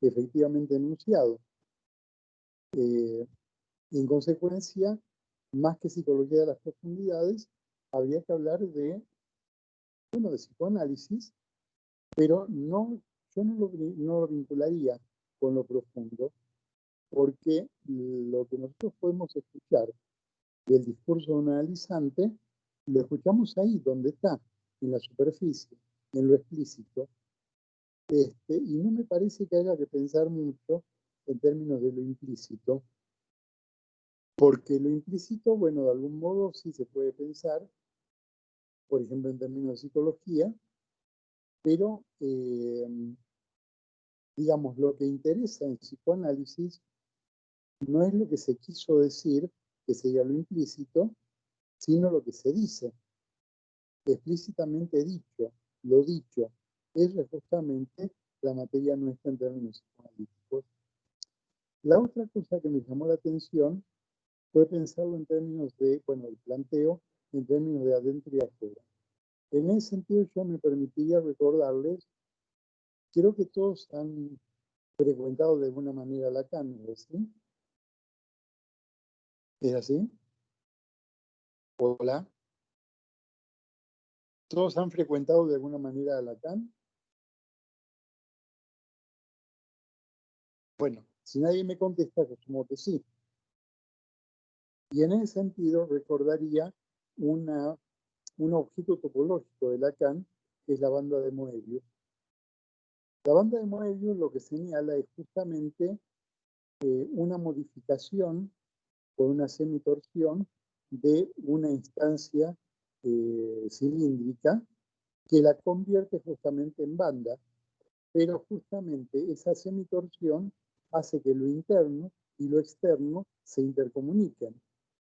Speaker 5: efectivamente enunciado. En consecuencia, más que psicología de las profundidades, habría que hablar de psicoanálisis, pero yo no lo vincularía con lo profundo, porque lo que nosotros podemos escuchar del discurso de un analizante, lo escuchamos ahí, donde está, en la superficie, en lo explícito, y no me parece que haya que pensar mucho en términos de lo implícito, porque lo implícito, bueno, de algún modo sí se puede pensar, por ejemplo, en términos de psicología, pero, digamos, lo que interesa en psicoanálisis no es lo que se quiso decir, que sería lo implícito, sino lo que se dice. Explícitamente dicho, lo dicho, es justamente la materia nuestra en términos psicoanalíticos. La otra cosa que me llamó la atención fue pensarlo en términos de, el planteo en términos de adentro y afuera. En ese sentido yo me permitiría recordarles, creo que todos han frecuentado de alguna manera Lacan, ¿no es así? ¿Es así? Hola. ¿Todos han frecuentado de alguna manera a Lacan? Bueno, si nadie me contesta, yo asumo que sí. Y en ese sentido recordaría un objeto topológico de Lacan, que es la banda de Moebius. La banda de Moebius lo que señala es justamente una modificación por una semitorsión de una instancia cilíndrica que la convierte justamente en banda, pero justamente esa semitorsión hace que lo interno y lo externo se intercomuniquen.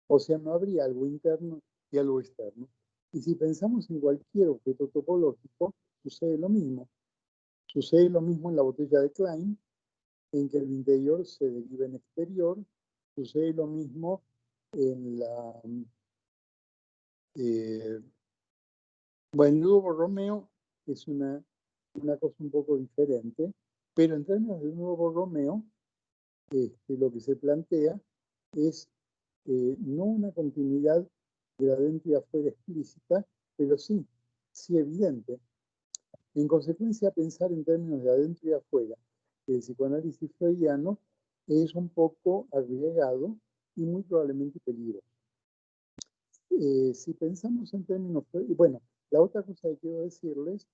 Speaker 5: O sea, no habría algo interno y algo externo. Y si pensamos en cualquier objeto topológico, sucede lo mismo. Sucede lo mismo en la botella de Klein, en que el interior se deriva en exterior. Sucede lo mismo en la... el nudo Borromeo es una cosa un poco diferente, pero en términos de nudo Borromeo, lo que se plantea es no una continuidad de adentro y afuera explícita, pero sí evidente. En consecuencia, pensar en términos de adentro y afuera el psicoanálisis freudiano es un poco arriesgado y muy probablemente peligroso. Si pensamos en términos... Bueno, la otra cosa que quiero decirles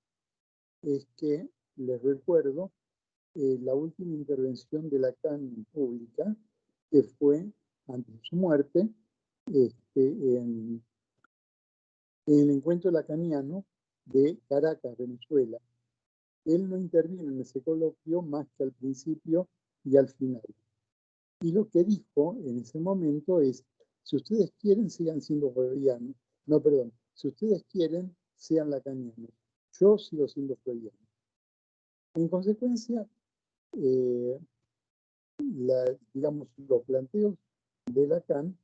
Speaker 5: es que les recuerdo la última intervención de Lacan pública, que fue antes de su muerte, en el encuentro lacaniano de Caracas, Venezuela. Él no interviene en ese coloquio más que al principio y al final. Y lo que dijo en ese momento es, si ustedes quieren, sigan siendo freudianos. No, perdón, si ustedes quieren, sean lacanianos. Yo sigo siendo freudiano. En consecuencia, digamos, los planteos de Lacan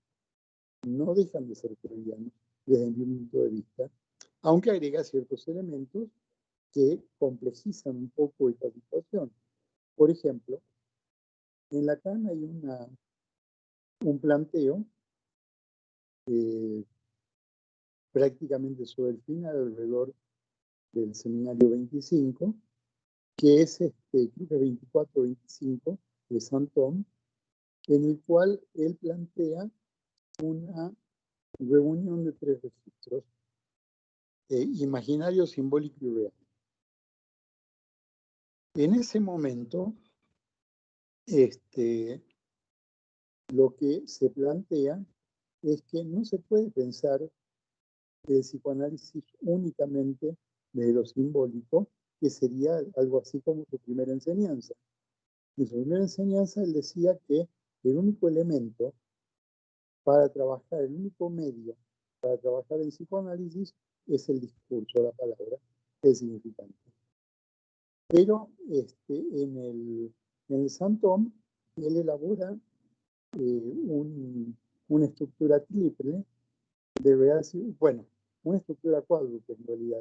Speaker 5: no dejan de ser freudianos desde mi punto de vista, aunque agrega ciertos elementos que complejizan un poco esta situación. Por ejemplo, en Lacan hay un planteo prácticamente sobre el final, alrededor del seminario 25, que es creo que 24-25 de Saint-Thome, en el cual él plantea una reunión de tres registros, imaginario, simbólico y real. En ese momento, lo que se plantea es que no se puede pensar el psicoanálisis únicamente de lo simbólico, que sería algo así como su primera enseñanza. En su primera enseñanza él decía que el único elemento para trabajar, el único medio para trabajar en psicoanálisis es el discurso, la palabra, el significante. Pero en el Santón él elabora una estructura triple de real, bueno, una estructura cuádruple en realidad,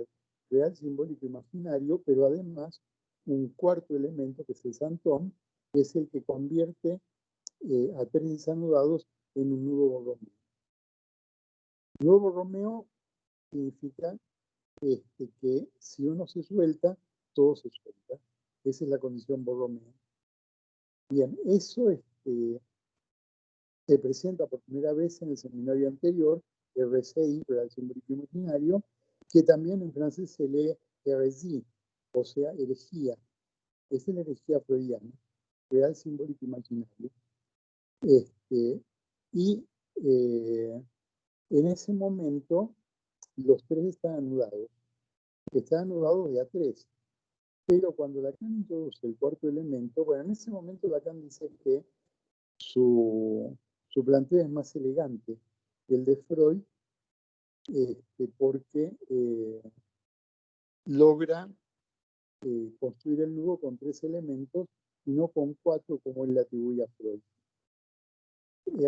Speaker 5: real, simbólico, imaginario, pero además un cuarto elemento que es el Santón, que es el que convierte a tres desanudados en un nudo borromeo. Nudo borromeo significa que si uno se suelta, todo se suelta. Esa es la condición borromeo. Bien, eso se presenta por primera vez en el seminario anterior, RCI, Real Simbólico Imaginario, que también en francés se lee hérésie, o sea, herejía. Es la herejía freudiana, Real Simbólico Imaginario. Y en ese momento los tres están anudados de A3. Pero cuando Lacan introduce el cuarto elemento, bueno, en ese momento Lacan dice que su planteo es más elegante que el de Freud, porque logra construir el nudo con tres elementos y no con cuatro como él le atribuye a Freud.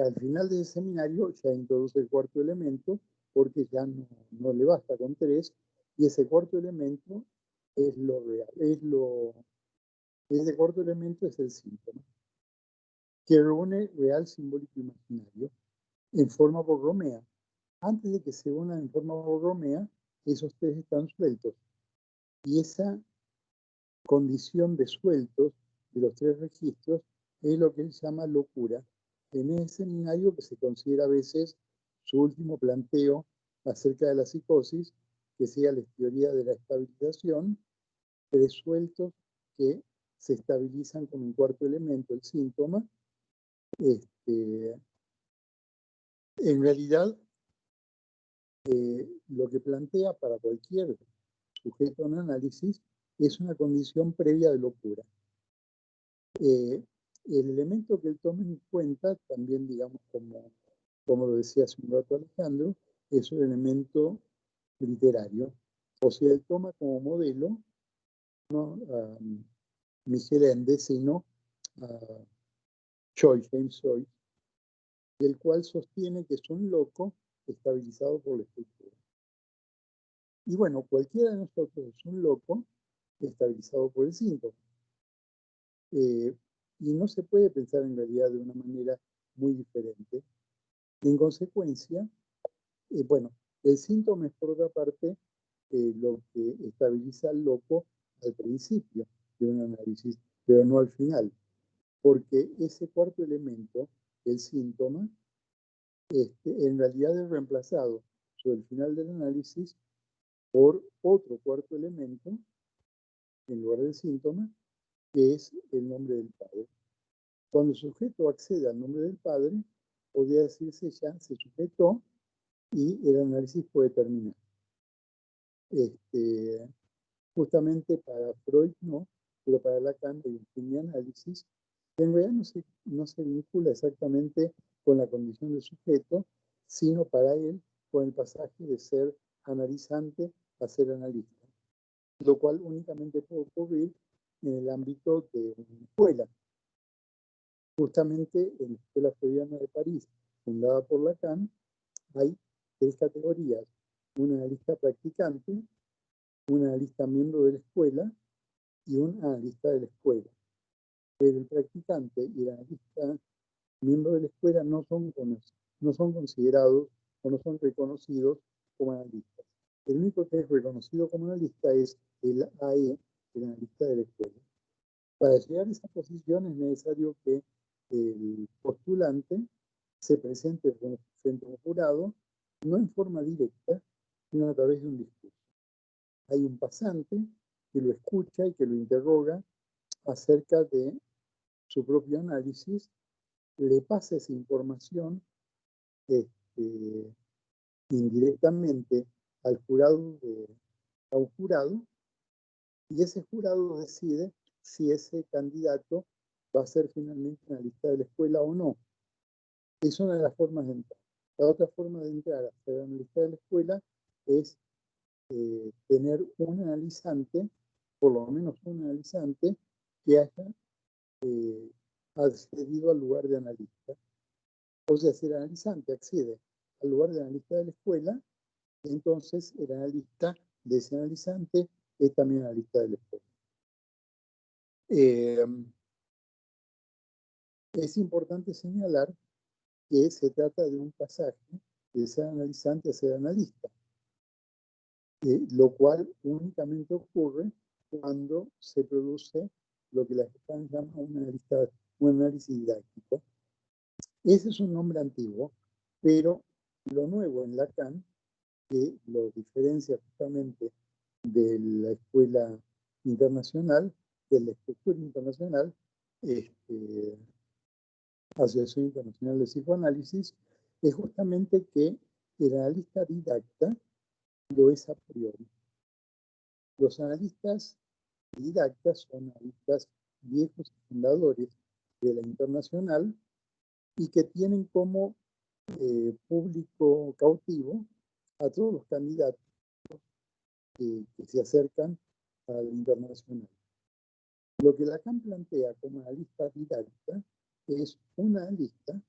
Speaker 5: Al final del seminario ya introduce el cuarto elemento porque ya no le basta con tres, y ese cuarto elemento es lo real, ese cuarto elemento es el síntoma, que reúne real, simbólico y imaginario en forma borromea. Antes de que se unan en forma borromea, esos tres están sueltos. Y esa condición de sueltos de los tres registros es lo que él llama locura. En ese seminario que se considera a veces su último planteo acerca de la psicosis, que sea la teoría de la estabilización, tres sueltos que se estabilizan con un cuarto elemento, el síntoma. En realidad, lo que plantea para cualquier sujeto en análisis es una condición previa de locura. El elemento que él toma en cuenta, también digamos como lo decía hace un rato Alejandro, es un elemento literario. O sea, él toma como modelo no a Miguel Ende, sino a James Joyce, del cual sostiene que es un loco estabilizado por la estructura. Y bueno, cualquiera de nosotros es un loco estabilizado por el síntoma. Y no se puede pensar en realidad de una manera muy diferente. En consecuencia, bueno, el síntoma es por otra parte lo que estabiliza al loco al principio de un análisis, pero no al final, porque ese cuarto elemento, el síntoma, en realidad es reemplazado sobre el final del análisis por otro cuarto elemento en lugar del síntoma, que es el nombre del padre. Cuando el sujeto accede al nombre del padre, podría decirse ya se sujetó y el análisis puede terminar. Justamente para Freud no, pero para Lacan hay un fin de análisis que en realidad no se vincula exactamente con la condición del sujeto, sino para él con el pasaje de ser analizante a ser analista, lo cual únicamente puede ocurrir en el ámbito de una escuela. Justamente en la Escuela Freudiana de París, fundada por Lacan, hay tres categorías: un analista practicante, un analista miembro de la escuela y un analista de la escuela. Pero el practicante y el analista miembro de la escuela no son considerados o no son reconocidos como analistas. El único que es reconocido como analista es el AE, el analista de la escuela. Para llegar a esa posición es necesario que el postulante se presente frente a un jurado no en forma directa, sino a través de un discurso. Hay un pasante que lo escucha y que lo interroga acerca de su propio análisis, le pasa esa información indirectamente al jurado, a un jurado, y ese jurado decide si ese candidato va a ser finalmente analista de la escuela o no. Es una de las formas de entrar. La otra forma de entrar a ser analista de la escuela es tener un analizante, por lo menos un analizante, que haya accedido al lugar de analista. O sea, si el analizante accede al lugar de analista de la escuela, entonces el analista de ese analizante es también analista de la escuela. Es importante señalar que se trata de un pasaje de ser analizante a ser analista, lo cual únicamente ocurre cuando se produce lo que la gente llama un análisis didáctico. Ese es un nombre antiguo, pero lo nuevo en Lacan, que lo diferencia justamente de la escuela internacional, de la estructura internacional, Asociación Internacional de Psicoanálisis, es justamente que el analista didacta lo es a priori. Los analistas didactas son analistas viejos y fundadores de la internacional y que tienen como público cautivo a todos los candidatos que se acercan al internacional. Lo que Lacan plantea como analista didacta es una analista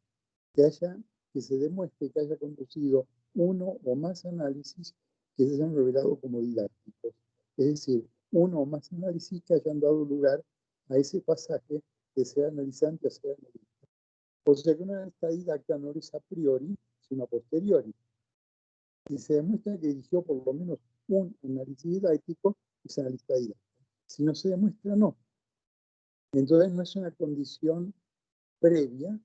Speaker 5: que se demuestre que haya conducido uno o más análisis que se hayan revelado como didácticos. Es decir, uno o más análisis que hayan dado lugar a ese pasaje de ser analizante a ser analista. O sea que una analista didacta no es a priori, sino a posteriori. Si se demuestra que dirigió por lo menos un análisis didáctico, es analista didacta. Si no se demuestra, no. Entonces no es una condición previa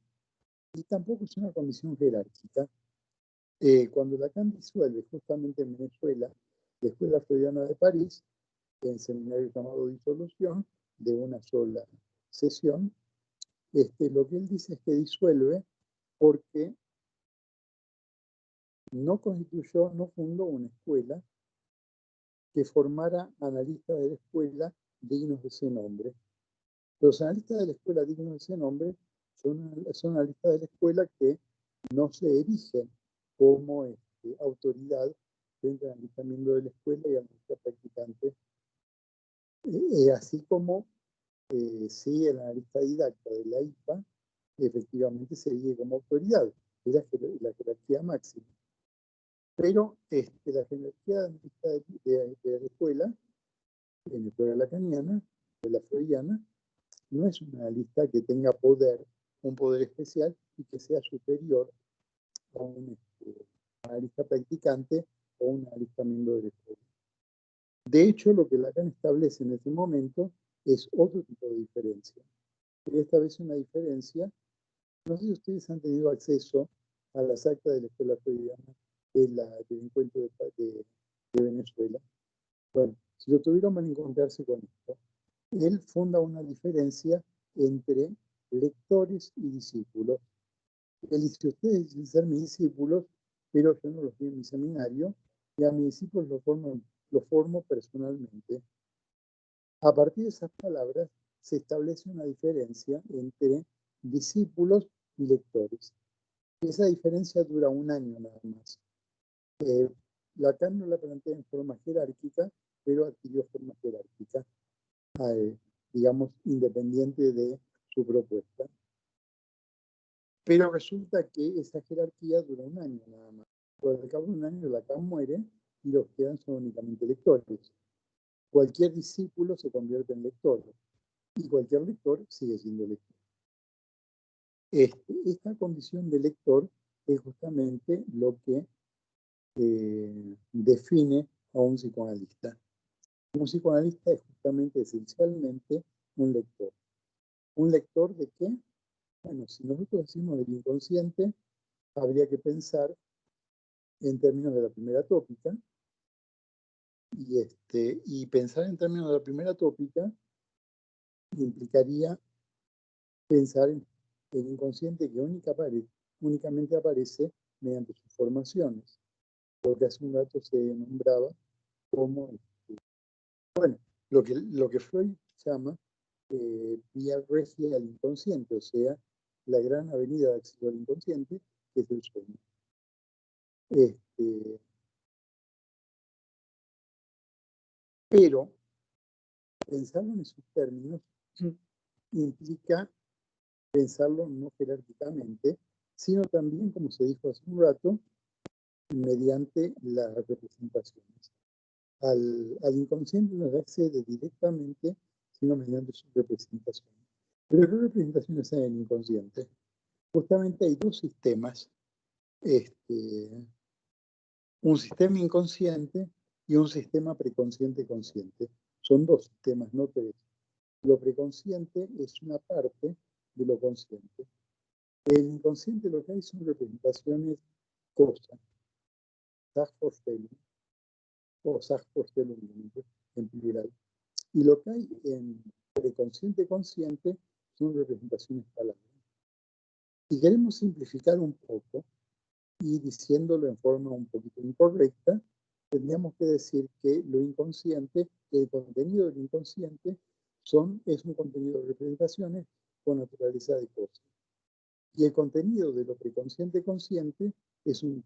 Speaker 5: y tampoco es una condición jerárquica. Cuando Lacan disuelve justamente en Venezuela la Escuela Freudiana de París, en seminario llamado Disolución, de una sola sesión, lo que él dice es que disuelve porque no constituyó, no fundó una escuela que formara analistas de la escuela dignos de ese nombre. Los analistas de la escuela dignos de ese nombre son analistas de la escuela que no se erigen como autoridad frente al analizamiento de la escuela y analista practicante. Así como si el analista didacta de la IPA efectivamente se erige como autoridad, es la jerarquía máxima. Pero la jerarquía de analista de la escuela, en la escuela lacaniana, de la freudiana, no es una analista que tenga poder, un poder especial y que sea superior a un analista practicante o un analista miembro de la escuela. De hecho, lo que Lacan establece en ese momento es otro tipo de diferencia. Pero esta vez una diferencia, no sé si ustedes han tenido acceso a las actas de la escuela freudiana del encuentro de Venezuela. Bueno, si lo tuvieron van a encontrarse con esto. Él funda una diferencia entre lectores y discípulos. Él dice, ustedes dicen ser mis discípulos, pero yo no los vi en mi seminario, y a mis discípulos los formo personalmente. A partir de esas palabras se establece una diferencia entre discípulos y lectores. Esa diferencia dura un año nada más. Lacan no la plantea en forma jerárquica, pero adquirió forma jerárquica, digamos, independiente de su propuesta. Pero resulta que esa jerarquía dura un año nada más. Por al cabo de un año Lacan muere y los que quedan son únicamente lectores. Cualquier discípulo se convierte en lector y cualquier lector sigue siendo lector. Esta condición de lector es justamente lo que define a un psicoanalista. Un psicoanalista es justamente, esencialmente, un lector. ¿Un lector de qué? Bueno, si nosotros decimos del inconsciente, habría que pensar en términos de la primera tópica, y pensar en términos de la primera tópica implicaría pensar en el inconsciente que únicamente aparece mediante sus formaciones, lo que hace un rato se nombraba como, bueno, lo que Freud llama vía regia al inconsciente, o sea, la gran avenida de acceso al inconsciente, que es el sueño. Pero pensarlo en esos términos implica pensarlo no jerárquicamente, sino también, como se dijo hace un rato, mediante las representaciones. Al inconsciente no se accede directamente, sino mediante sus representaciones. Pero ¿qué representaciones hay en el inconsciente? Justamente hay dos sistemas, un sistema inconsciente y un sistema preconsciente-consciente. Son dos sistemas, no tres. Lo preconsciente es una parte de lo consciente. El inconsciente lo que hay son representaciones cosas, Sachvorstellung o Sachvorstellung en plural. Y lo que hay en preconsciente-consciente son representaciones palabras. Si queremos simplificar un poco y diciéndolo en forma un poquito incorrecta, tendríamos que decir que lo inconsciente, el contenido del inconsciente, es un contenido de representaciones con naturaleza de cosas. Y el contenido de lo preconsciente-consciente es un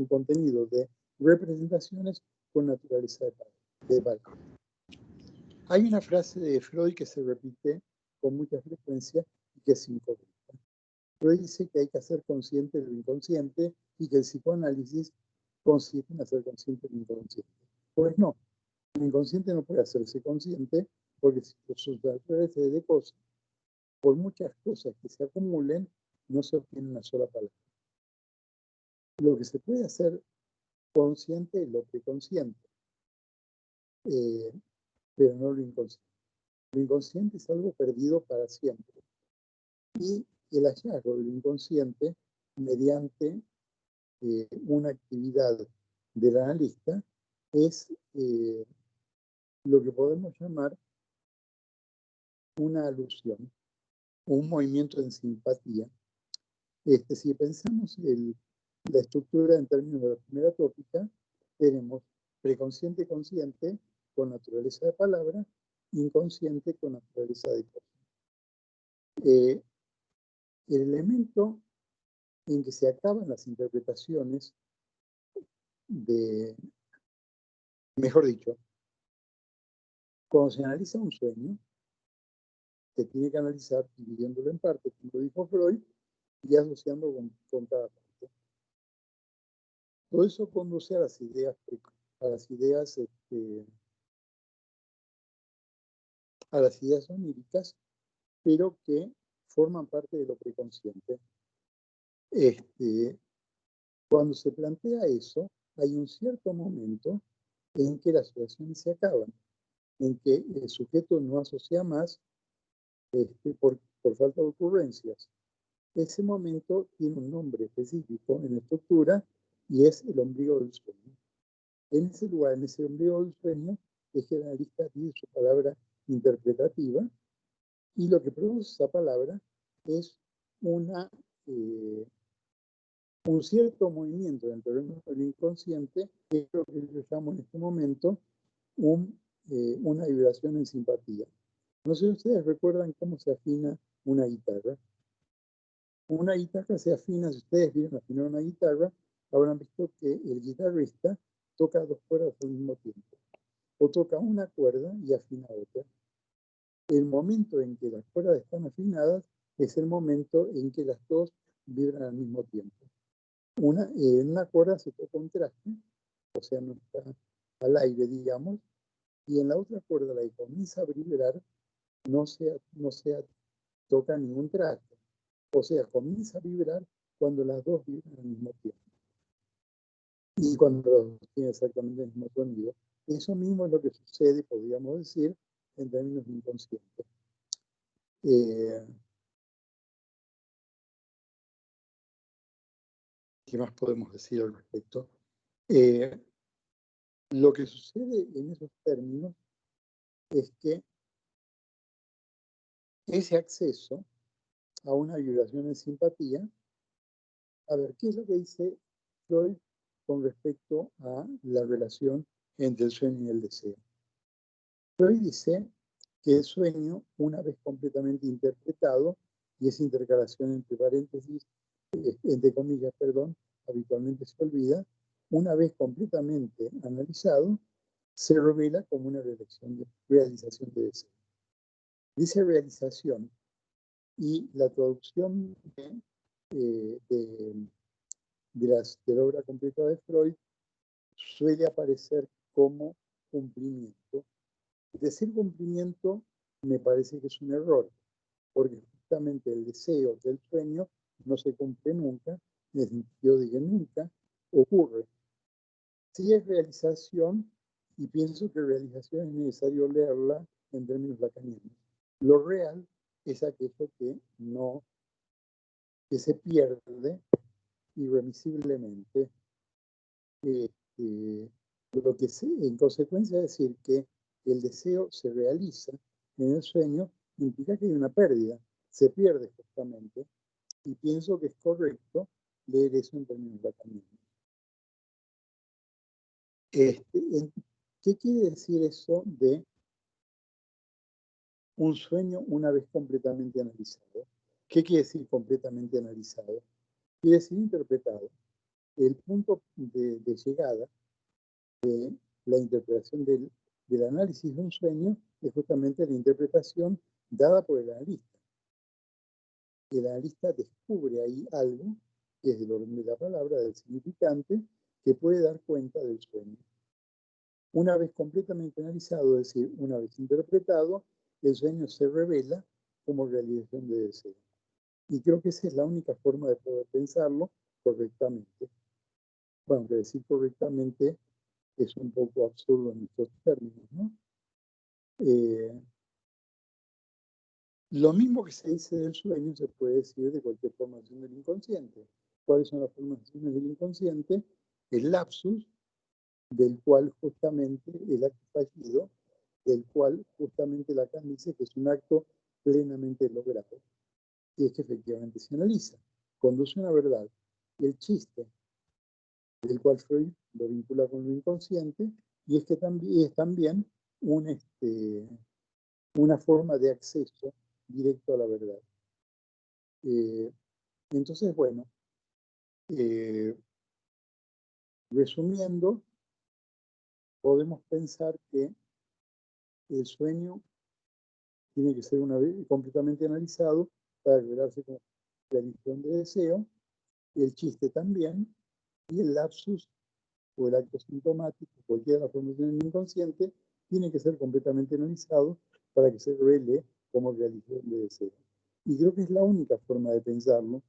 Speaker 5: contenido de representaciones con naturaleza de palabras. Hay una frase de Freud que se repite con mucha frecuencia y que es incorrecta. Freud dice que hay que hacer consciente de lo inconsciente y que el psicoanálisis consiste en hacer consciente del inconsciente. Pues no, el inconsciente no puede hacerse consciente porque si sus naturalezas de cosas, por muchas cosas que se acumulen, no se obtiene una sola palabra. Lo que se puede hacer consciente es lo preconsciente, pero no lo inconsciente. Lo inconsciente es algo perdido para siempre. Y el hallazgo del inconsciente mediante una actividad del analista es lo que podemos llamar una alusión, un movimiento en simpatía. Si pensamos la estructura en términos de la primera tópica, tenemos preconsciente-consciente con naturaleza de palabra, inconsciente con naturaleza de cosa. El elemento en que se acaban las interpretaciones mejor dicho, cuando se analiza un sueño, se tiene que analizar dividiéndolo en partes, como lo dijo Freud, y asociando con cada parte. Todo eso conduce a las ideas oníricas, pero que forman parte de lo preconsciente. Cuando se plantea eso, hay un cierto momento en que las asociaciones se acaban, en que el sujeto no asocia más por falta de ocurrencias. Ese momento tiene un nombre específico en la estructura y es el ombligo del sueño. En ese lugar, en ese ombligo del sueño, es que el analista dice su palabra interpretativa y lo que produce esa palabra es un cierto movimiento dentro del inconsciente, que es lo que yo llamo en este momento una vibración en simpatía. No sé si ustedes recuerdan cómo se afina una guitarra. Una guitarra se afina, si ustedes vieron afinar una guitarra, habrán visto que el guitarrista toca dos cuerdas al mismo tiempo. O toca una cuerda y afina otra. El momento en que las cuerdas están afinadas es el momento en que las dos vibran al mismo tiempo. En una cuerda se toca un traste, o sea, no está al aire, digamos, y en la otra cuerda, la que comienza a vibrar, no se toca ningún traste. O sea, comienza a vibrar cuando las dos vibran al mismo tiempo. Y cuando los dos tienen exactamente el mismo sonido. Eso mismo es lo que sucede, podríamos decir, en términos inconscientes. ¿Qué más podemos decir al respecto? Lo que sucede en esos términos es que ese acceso a una vibración de simpatía, a ver, ¿qué es lo que dice Freud con respecto a la relación entre el sueño y el deseo? Freud dice que el sueño, una vez completamente interpretado, y esa intercalación entre paréntesis, entre comillas, perdón, habitualmente se olvida, una vez completamente analizado, se revela como una realización de deseo. Dice realización, y la traducción de la obra completa de Freud suele aparecer como cumplimiento. Decir cumplimiento me parece que es un error, porque justamente el deseo del sueño no se cumple nunca, en el sentido de que nunca ocurre. Sí es realización, y pienso que realización es necesario leerla en términos lacanianos. Lo real es aquello que se pierde irremisiblemente. Lo que en consecuencia decir que el deseo se realiza en el sueño implica que hay una pérdida, se pierde justamente, y pienso que es correcto leer eso en términos lacanianos. ¿Qué quiere decir eso de un sueño una vez completamente analizado? ¿Qué quiere decir completamente analizado? Quiere decir interpretado. El punto de llegada de la interpretación del análisis de un sueño es justamente la interpretación dada por el analista. El analista descubre ahí algo que es del orden de la palabra, del significante, que puede dar cuenta del sueño. Una vez completamente analizado, es decir, una vez interpretado, el sueño se revela como realización de deseo. Y creo que esa es la única forma de poder pensarlo correctamente. Bueno, que decir correctamente es un poco absurdo en estos términos, ¿no? Lo mismo que se dice del sueño se puede decir de cualquier formación del inconsciente. ¿Cuáles son las formaciones del inconsciente? El lapsus, del cual justamente el acto fallido, del cual justamente Lacan dice que es un acto plenamente logrado. Y es que efectivamente se analiza, conduce a una verdad. Y el chiste, del cual Freud lo vincula con lo inconsciente, y es que es también una forma de acceso directo a la verdad. Entonces, bueno, resumiendo, podemos pensar que el sueño tiene que ser una vez completamente analizado para revelarse como realización de deseo, el chiste también, y el lapsus o el acto sintomático, cualquiera de las formaciones del inconsciente, tiene que ser completamente analizado para que se revele como realización de deseo. Y creo que es la única forma de pensarlo.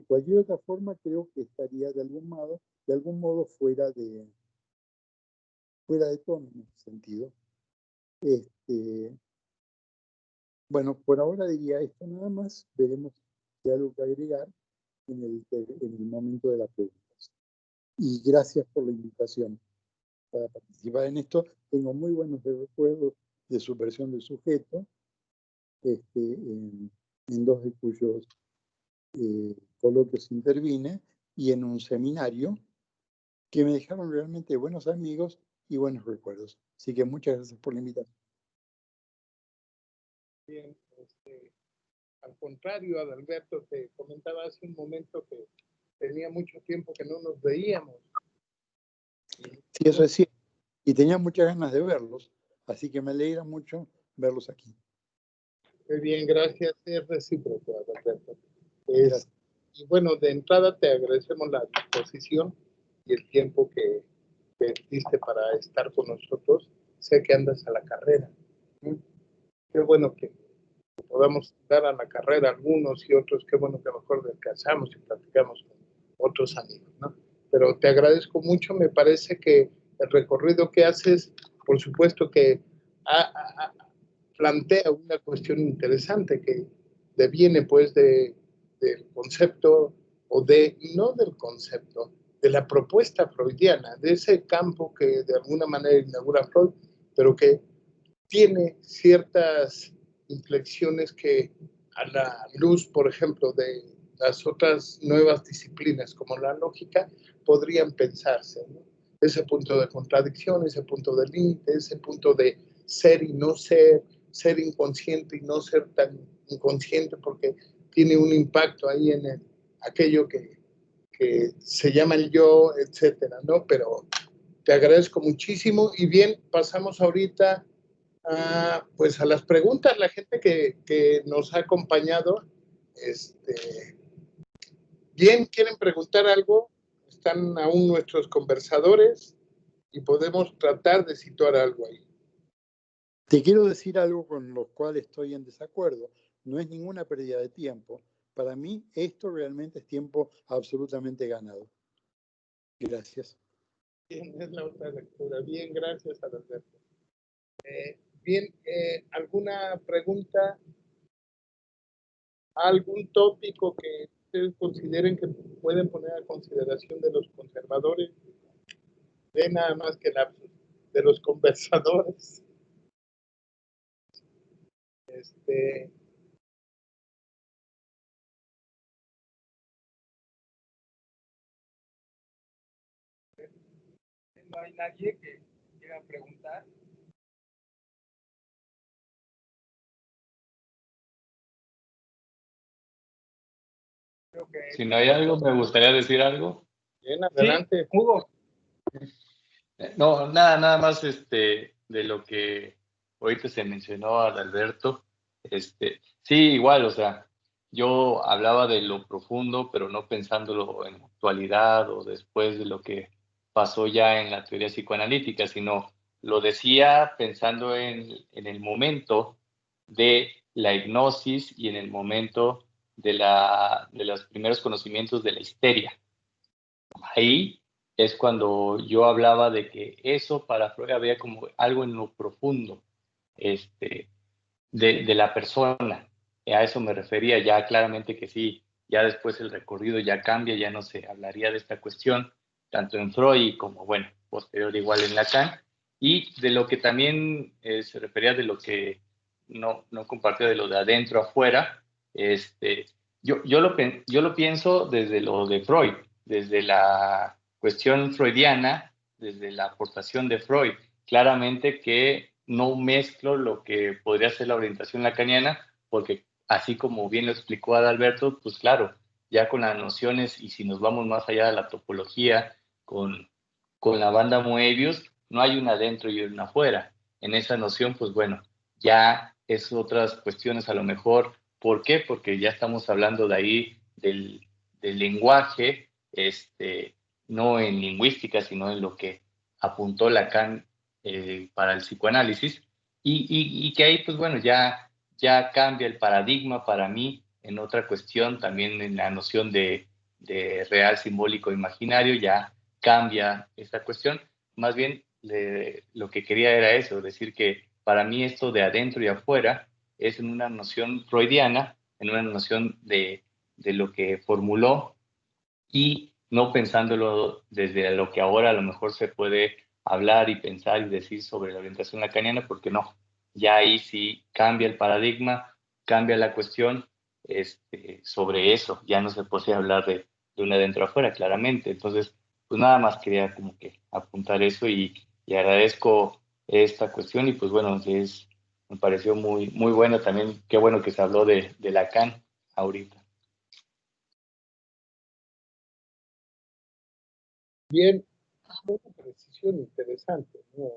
Speaker 5: Cualquier otra forma creo que estaría de algún modo fuera de tono en ese sentido. Bueno, por ahora diría esto nada más. Veremos si hay algo que agregar en el momento de las preguntas. Y gracias por la invitación para participar en esto. Tengo muy buenos recuerdos de Subversión del Sujeto, en dos de cuyos coloquios intervine, y en un seminario que me dejaron realmente buenos amigos y buenos recuerdos. Así que muchas gracias por la invitación.
Speaker 2: Bien, al contrario, Adalberto, te comentaba hace un momento que tenía mucho tiempo que no nos veíamos.
Speaker 5: Sí, eso es cierto. Y tenía muchas ganas de verlos, así que me alegra mucho verlos aquí.
Speaker 2: Muy bien, gracias. Es recíproco, Adalberto. Y bueno, de entrada te agradecemos la disposición y el tiempo que diste para estar con nosotros. Sé que andas a la carrera. Qué bueno que podamos dar a la carrera algunos y otros, qué bueno que mejor descansamos y platicamos con otros amigos, ¿no? Pero te agradezco mucho, me parece que el recorrido que haces, por supuesto que plantea una cuestión interesante que deviene pues del concepto, o no del concepto, la propuesta freudiana, de ese campo que de alguna manera inaugura Freud, pero que tiene ciertas inflexiones que a la luz, por ejemplo, de las otras nuevas disciplinas como la lógica, podrían pensarse, ¿no? Ese punto de contradicción, ese punto de límite, ese punto de ser y no ser, ser inconsciente y no ser tan inconsciente porque tiene un impacto ahí en aquello que se llama el yo, etcétera, ¿no? Pero te agradezco muchísimo y bien, pasamos ahorita pues a las preguntas, la gente que nos ha acompañado, bien, ¿quieren preguntar algo? Están aún nuestros conversadores y podemos tratar de situar algo ahí.
Speaker 5: Te quiero decir algo con lo cual estoy en desacuerdo. No es ninguna pérdida de tiempo. Para mí, esto realmente es tiempo absolutamente ganado. Gracias.
Speaker 2: Bien, es la otra lectura. Bien, gracias, Adalberto. Bien, ¿alguna pregunta? ¿Algún tópico que ustedes consideren que pueden poner a consideración de los conservadores? De nada más que de los conversadores.
Speaker 4: No hay nadie que quiera preguntar. Creo que
Speaker 1: Si no hay algo, me gustaría decir algo.
Speaker 2: Bien, adelante.
Speaker 4: Sí, Hugo.
Speaker 1: No, nada más de lo que ahorita se mencionó a Alberto. Sí, igual, o sea, yo hablaba de lo profundo, pero no pensándolo en actualidad o después de lo que pasó ya en la teoría psicoanalítica, sino lo decía pensando en el momento de la hipnosis y en el momento de los primeros conocimientos de la histeria. Ahí es cuando yo hablaba de que eso para Freud había como algo en lo profundo de la persona. A eso me refería, ya claramente que sí, ya después el recorrido ya cambia, ya no se hablaría de esta cuestión, tanto en Freud como, bueno, posterior igual en Lacan, y de lo que también se refería de lo que no compartía de lo de adentro afuera, yo lo pienso desde lo de Freud, desde la cuestión freudiana, desde la aportación de Freud. Claramente que no mezclo lo que podría ser la orientación lacaniana, porque así como bien lo explicó Adalberto, pues claro, ya con las nociones y si nos vamos más allá de la topología, con la banda Moebius, no hay una adentro y una afuera. En esa noción, pues bueno, ya es otras cuestiones a lo mejor. ¿Por qué? Porque ya estamos hablando de ahí del lenguaje, no en lingüística, sino en lo que apuntó Lacan para el psicoanálisis, y que ahí, pues bueno, ya cambia el paradigma para mí en otra cuestión, también en la noción de real, simbólico, imaginario, ya cambia esta cuestión. Más bien, lo que quería era eso, decir que para mí esto de adentro y afuera es en una noción freudiana, en una noción de lo que formuló y no pensándolo desde lo que ahora a lo mejor se puede hablar y pensar y decir sobre la orientación lacaniana, porque no, ya ahí sí cambia el paradigma, cambia la cuestión sobre eso, ya no se puede hablar de un adentro afuera, claramente. Entonces, pues nada más quería como que apuntar eso y agradezco esta cuestión y pues bueno, me pareció muy, muy bueno también, qué bueno que se habló de Lacan ahorita.
Speaker 2: Bien, una precisión interesante, ¿no?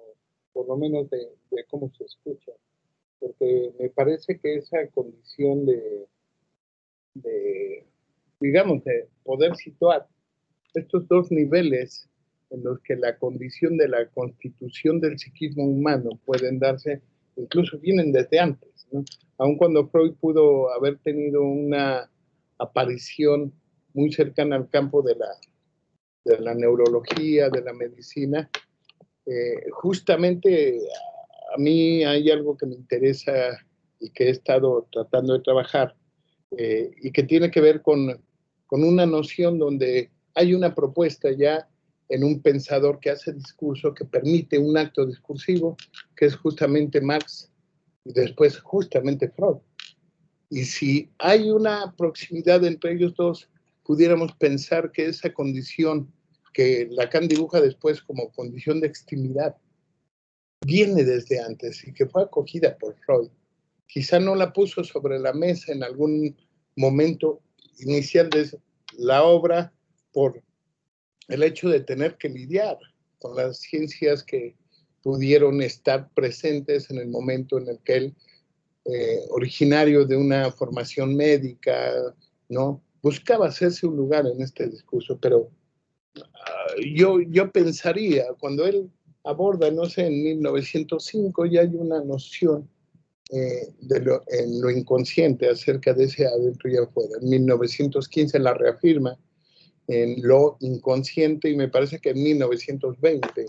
Speaker 2: Por lo menos de cómo se escucha, porque me parece que esa condición digamos, de poder situar estos dos niveles en los que la condición de la constitución del psiquismo humano pueden darse, incluso vienen desde antes, ¿no? Aun cuando Freud pudo haber tenido una aparición muy cercana al campo de la neurología, de la medicina, justamente a mí hay algo que me interesa y que he estado tratando de trabajar y que tiene que ver con una noción donde hay una propuesta ya en un pensador que hace discurso, que permite un acto discursivo, que es justamente Marx y después justamente Freud. Y si hay una proximidad entre ellos dos, pudiéramos pensar que esa condición que Lacan dibuja después como condición de extimidad viene desde antes y que fue acogida por Freud. Quizá no la puso sobre la mesa en algún momento inicial de la obra por el hecho de tener que lidiar con las ciencias que pudieron estar presentes en el momento en el que él, originario de una formación médica, ¿no?, buscaba hacerse un lugar en este discurso, pero yo pensaría, cuando él aborda, no sé, en 1905 ya hay una noción en lo inconsciente acerca de ese adentro y afuera. En 1915 la reafirma en lo inconsciente y me parece que en 1920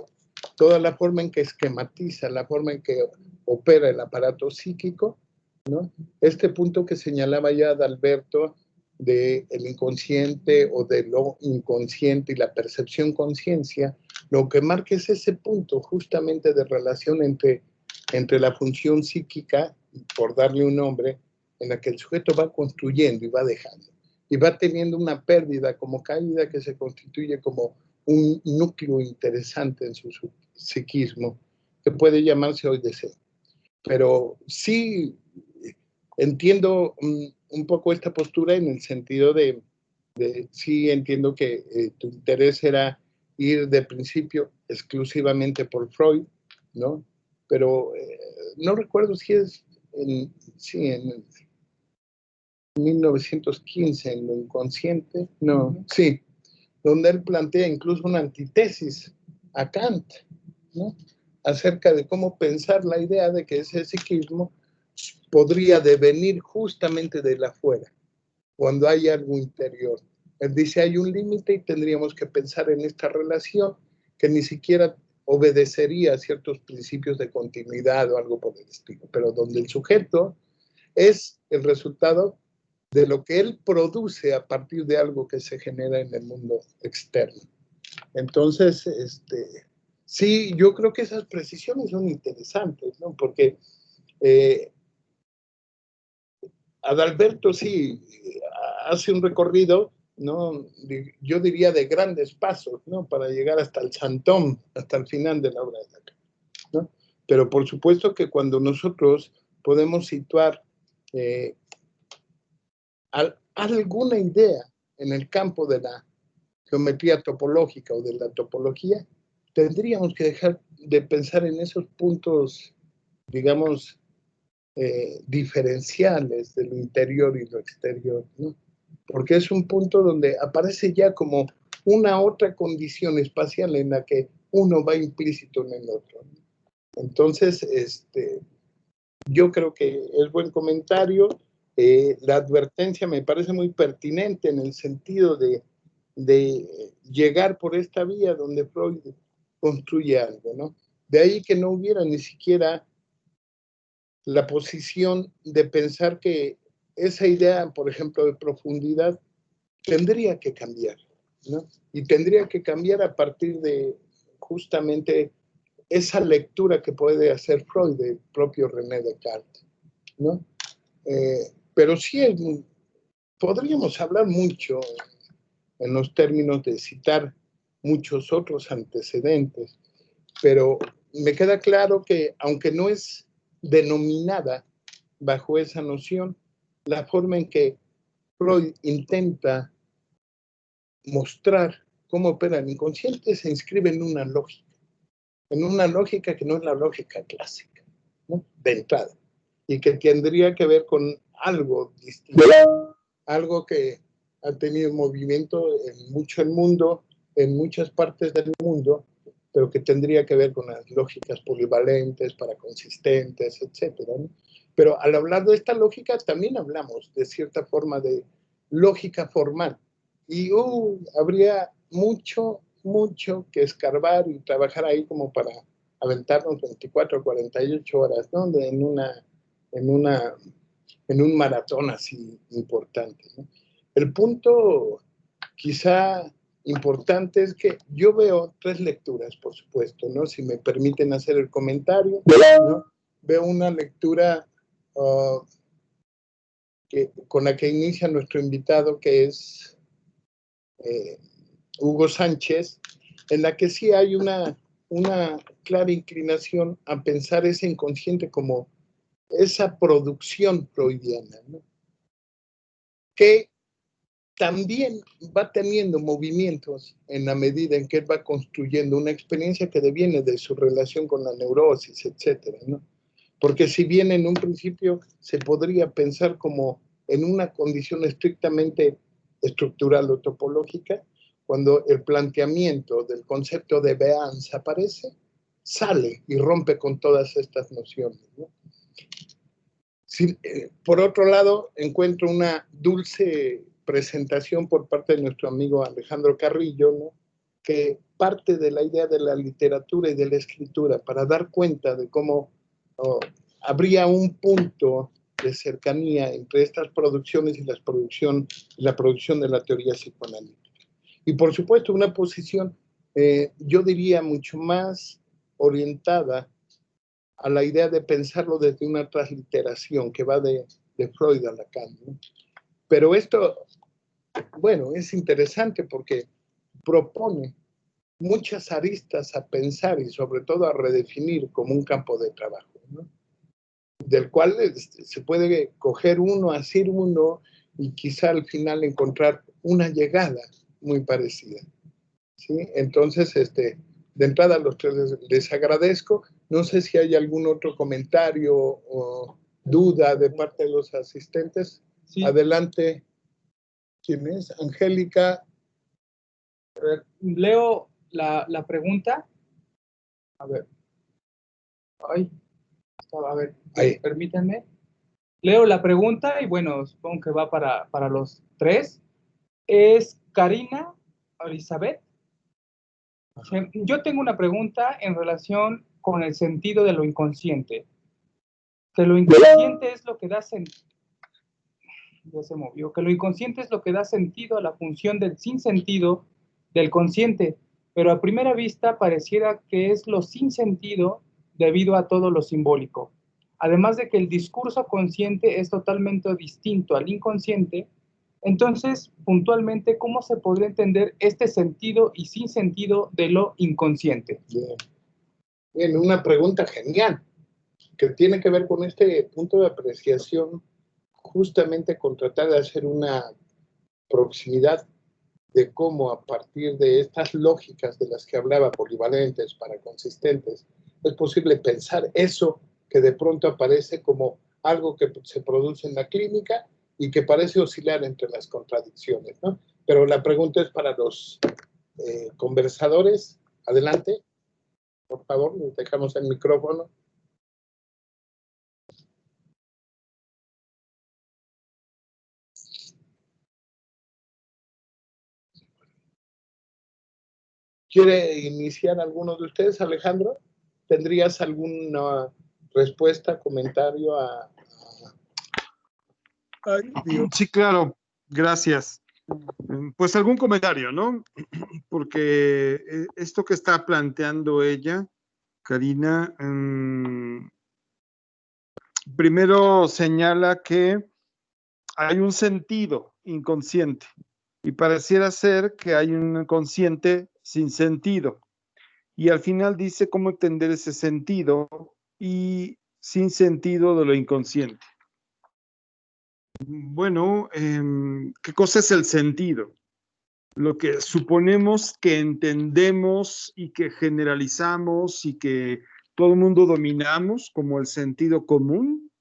Speaker 2: toda la forma en que esquematiza, la forma en que opera el aparato psíquico, ¿no? Este punto que señalaba ya Adalberto del inconsciente o de lo inconsciente y la percepción conciencia, lo que marca es ese punto justamente de relación entre la función psíquica, por darle un nombre, en la que el sujeto va construyendo y va dejando, y va teniendo una pérdida como caída que se constituye como un núcleo interesante en su psiquismo, que puede llamarse hoy deseo. Pero sí entiendo un poco esta postura en el sentido de sí entiendo que tu interés era ir de principio exclusivamente por Freud, ¿no? Pero no recuerdo si es en 1915, en lo inconsciente, no, sí, donde él plantea incluso una antítesis a Kant, ¿no?, acerca de cómo pensar la idea de que ese psiquismo podría devenir justamente de la afuera, cuando hay algo interior. Él dice, hay un límite y tendríamos que pensar en esta relación que ni siquiera obedecería a ciertos principios de continuidad o algo por el estilo, pero donde el sujeto es el resultado de lo que él produce a partir de algo que se genera en el mundo externo. Entonces, sí, yo creo que esas precisiones son interesantes, ¿no? Porque Adalberto sí hace un recorrido, ¿no?, yo diría de grandes pasos, ¿no?, para llegar hasta el Santón, hasta el final de la obra de Lacan, ¿no? Pero por supuesto que cuando nosotros podemos situar alguna idea en el campo de la geometría topológica o de la topología, tendríamos que dejar de pensar en esos puntos, digamos, diferenciales de lo interior y lo exterior, ¿no? Porque es un punto donde aparece ya como una otra condición espacial en la que uno va implícito en el otro. Entonces, yo creo que es buen comentario. La advertencia me parece muy pertinente en el sentido de llegar por esta vía donde Freud construye algo, ¿no? De ahí que no hubiera ni siquiera la posición de pensar que esa idea, por ejemplo, de profundidad, tendría que cambiar, ¿no? Y tendría que cambiar a partir de justamente esa lectura que puede hacer Freud del propio René Descartes, ¿no? Pero sí podríamos hablar mucho en los términos de citar muchos otros antecedentes, pero me queda claro que aunque no es denominada bajo esa noción, la forma en que Freud intenta mostrar cómo opera el inconsciente se inscribe en una lógica que no es la lógica clásica, ¿no?, de entrada, y que tendría que ver con algo distinto, algo que ha tenido movimiento en mucho el mundo, en muchas partes del mundo, pero que tendría que ver con las lógicas polivalentes, paraconsistentes, etcétera, ¿no? Pero al hablar de esta lógica también hablamos de cierta forma de lógica formal. Y habría mucho que escarbar y trabajar ahí como para aventarnos 24 o 48 horas, ¿no?, en un maratón así importante, ¿no? El punto quizá importante es que yo veo 3 lecturas, por supuesto, ¿no? Si me permiten hacer el comentario, ¿no? Veo una lectura con la que inicia nuestro invitado, que es Hugo Sánchez, en la que sí hay una clara inclinación a pensar ese inconsciente como esa producción freudiana, ¿no? Que también va teniendo movimientos en la medida en que él va construyendo una experiencia que deviene de su relación con la neurosis, etcétera, ¿no? Porque si bien en un principio se podría pensar como en una condición estrictamente estructural o topológica, cuando el planteamiento del concepto de Beans aparece, sale y rompe con todas estas nociones, ¿no? Sí, por otro lado, encuentro una dulce presentación por parte de nuestro amigo Alejandro Carrillo, ¿no? Que parte de la idea de la literatura y de la escritura para dar cuenta de cómo habría un punto de cercanía entre estas producciones y la producción de la teoría psicoanalítica. Y por supuesto una posición, yo diría, mucho más orientada a la idea de pensarlo desde una transliteración que va de Freud a Lacan, ¿no? Pero esto, bueno, es interesante porque propone muchas aristas a pensar y sobre todo a redefinir como un campo de trabajo, ¿no? Del cual se puede coger uno, hacer uno y quizá al final encontrar una llegada muy parecida, ¿sí? Entonces, de entrada a los tres les agradezco. No sé si hay algún otro comentario o duda de parte de los asistentes. Sí. Adelante. ¿Quién es? Angélica.
Speaker 4: Leo la pregunta. A ver. Ay, a ver, ahí. Permítanme. Leo la pregunta y bueno, supongo que va para los tres. Es Karina Elizabeth. Yo tengo una pregunta en relación con el sentido de lo inconsciente. Que lo inconsciente es lo que da sentido. Ya se movió. Que lo inconsciente es lo que da sentido a la función del sinsentido del consciente, pero a primera vista pareciera que es lo sin sentido debido a todo lo simbólico. Además de que el discurso consciente es totalmente distinto al inconsciente, entonces, puntualmente, ¿cómo se podría entender este sentido y sin sentido de lo inconsciente?
Speaker 2: Bien, una pregunta genial, que tiene que ver con este punto de apreciación, justamente con tratar de hacer una proximidad de cómo a partir de estas lógicas de las que hablaba, polivalentes, paraconsistentes, es posible pensar eso que de pronto aparece como algo que se produce en la clínica y que parece oscilar entre las contradicciones, ¿no? Pero la pregunta es para los conversadores. Adelante, por favor, les dejamos el micrófono. ¿Quiere iniciar alguno de ustedes, Alejandro? ¿Tendrías alguna respuesta, comentario
Speaker 3: Sí, claro, gracias. Pues algún comentario, ¿no? Porque esto que está planteando ella, Karina, primero señala que hay un sentido inconsciente y pareciera ser que hay un consciente sin sentido. Y al final dice cómo entender ese sentido y sin sentido de lo inconsciente. Bueno, ¿qué cosa es el sentido? Lo que suponemos que entendemos y que generalizamos y que todo el mundo dominamos como el sentido común,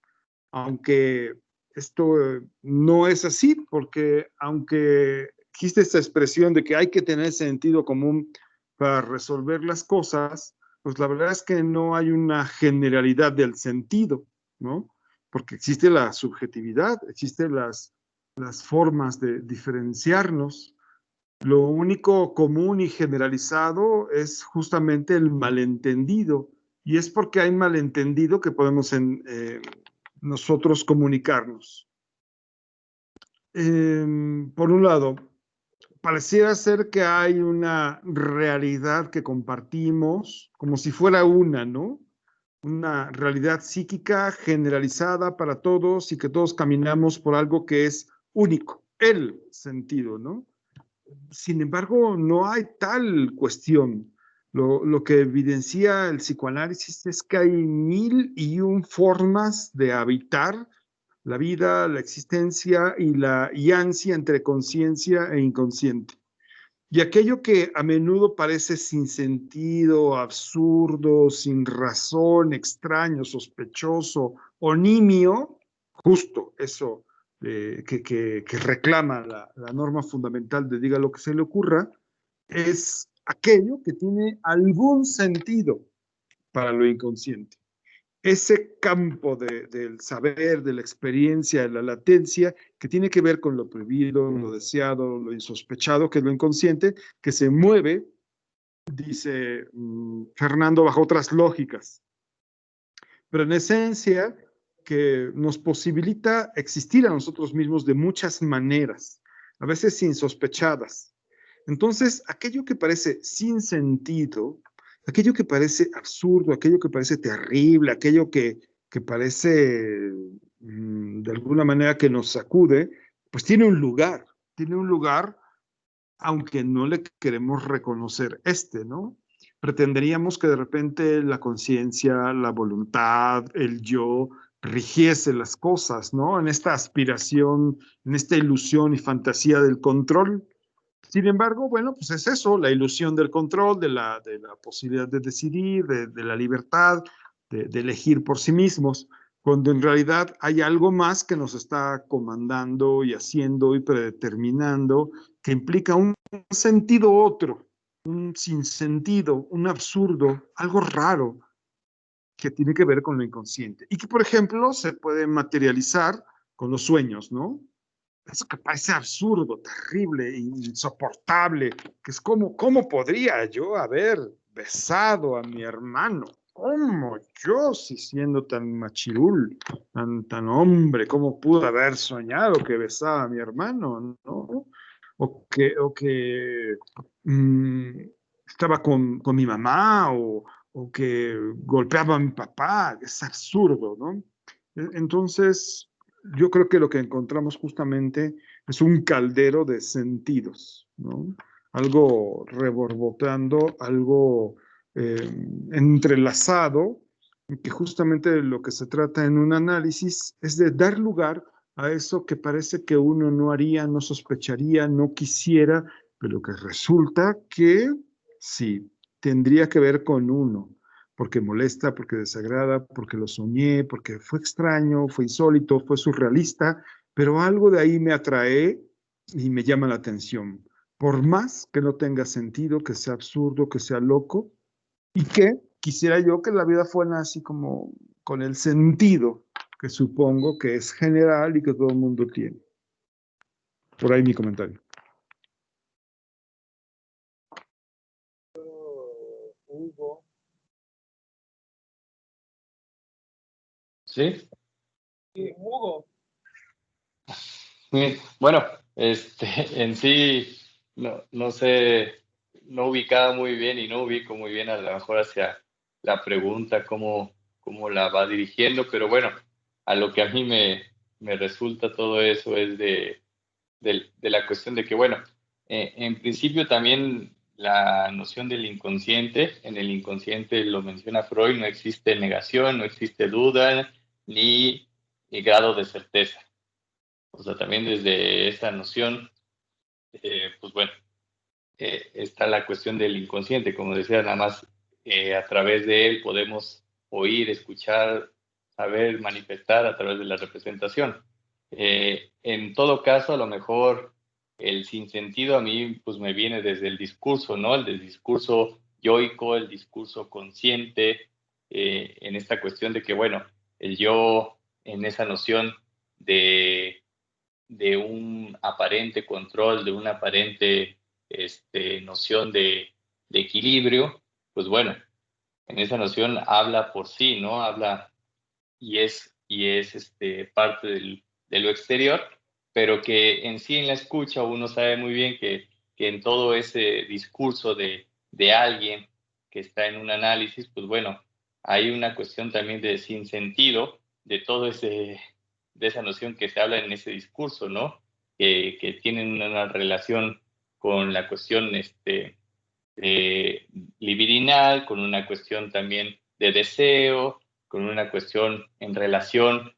Speaker 3: aunque esto no es así, porque aunque existe esta expresión de que hay que tener sentido común para resolver las cosas, pues la verdad es que no hay una generalidad del sentido, ¿no? Porque existe la subjetividad, existen las formas de diferenciarnos. Lo único común y generalizado es justamente el malentendido, y es porque hay malentendido que podemos nosotros comunicarnos. Por un lado, pareciera ser que hay una realidad que compartimos como si fuera una, ¿no? Una realidad psíquica generalizada para todos y que todos caminamos por algo que es único, el sentido, ¿no? Sin embargo, no hay tal cuestión. Lo que evidencia el psicoanálisis es que hay 1001 formas de habitar la vida, la existencia y la ansia entre conciencia e inconsciente. Y aquello que a menudo parece sin sentido, absurdo, sin razón, extraño, sospechoso o nimio, justo eso que reclama la norma fundamental de diga lo que se le ocurra, es aquello que tiene algún sentido para lo inconsciente. Ese campo del saber, de la experiencia, de la latencia, que tiene que ver con lo prohibido, lo deseado, lo insospechado, que es lo inconsciente, que se mueve, dice Fernando, bajo otras lógicas. Pero en esencia, que nos posibilita existir a nosotros mismos de muchas maneras, a veces insospechadas. Entonces, aquello que parece sin sentido, aquello que parece absurdo, aquello que parece terrible, aquello que parece de alguna manera que nos sacude, pues tiene un lugar, aunque no le queremos reconocer ¿no? Pretenderíamos que de repente la conciencia, la voluntad, el yo, rigiese las cosas, ¿no? En esta aspiración, en esta ilusión y fantasía del control. Sin embargo, bueno, pues es eso, la ilusión del control, de la posibilidad de decidir, de la libertad, de elegir por sí mismos, cuando en realidad hay algo más que nos está comandando y haciendo y predeterminando, que implica un sentido otro, un sinsentido, un absurdo, algo raro, que tiene que ver con lo inconsciente. Y que, por ejemplo, se puede materializar con los sueños, ¿no? Eso que parece absurdo, terrible, insoportable, que es como, ¿cómo podría yo haber besado a mi hermano? ¿Cómo yo, si siendo tan machirul, tan hombre, cómo pude haber soñado que besaba a mi hermano, ¿no? O que estaba con mi mamá, o que golpeaba a mi papá, es absurdo, ¿no? Entonces, yo creo que lo que encontramos justamente es un caldero de sentidos, ¿no? Algo reborbotando, algo entrelazado, que justamente de lo que se trata en un análisis es de dar lugar a eso que parece que uno no haría, no sospecharía, no quisiera, pero que resulta que sí, tendría que ver con uno, porque molesta, porque desagrada, porque lo soñé, porque fue extraño, fue insólito, fue surrealista, pero algo de ahí me atrae y me llama la atención. Por más que no tenga sentido, que sea absurdo, que sea loco, y que quisiera yo que la vida fuera así como con el sentido que supongo que es general y que todo el mundo tiene. Por ahí mi comentario.
Speaker 2: Hugo.
Speaker 1: ¿Sí?
Speaker 4: Sí, Hugo.
Speaker 1: Bueno, en sí, no sé, no ubicaba muy bien y no ubico muy bien a lo mejor hacia la pregunta, cómo la va dirigiendo, pero bueno, a lo que a mí me resulta todo eso es de la cuestión de que, bueno, en principio también la noción del inconsciente, en el inconsciente lo menciona Freud, no existe negación, no existe duda, ni grado de certeza. O sea, también desde esa noción, pues bueno, está la cuestión del inconsciente, como decía, nada más a través de él podemos oír, escuchar, saber, manifestar a través de la representación. En todo caso, a lo mejor el sinsentido a mí pues me viene desde el discurso, ¿no? El discurso yoico, el discurso consciente, en esta cuestión de que, bueno, el yo en esa noción de un aparente control, de una aparente noción de equilibrio, pues bueno, en esa noción habla por sí, ¿no? Habla y es parte de lo exterior, pero que en sí en la escucha uno sabe muy bien que que en todo ese discurso de alguien que está en un análisis, pues bueno, hay una cuestión también de sinsentido de todo de esa noción que se habla en ese discurso, ¿no? Que tienen una relación con la cuestión libidinal, con una cuestión también de deseo, con una cuestión en relación,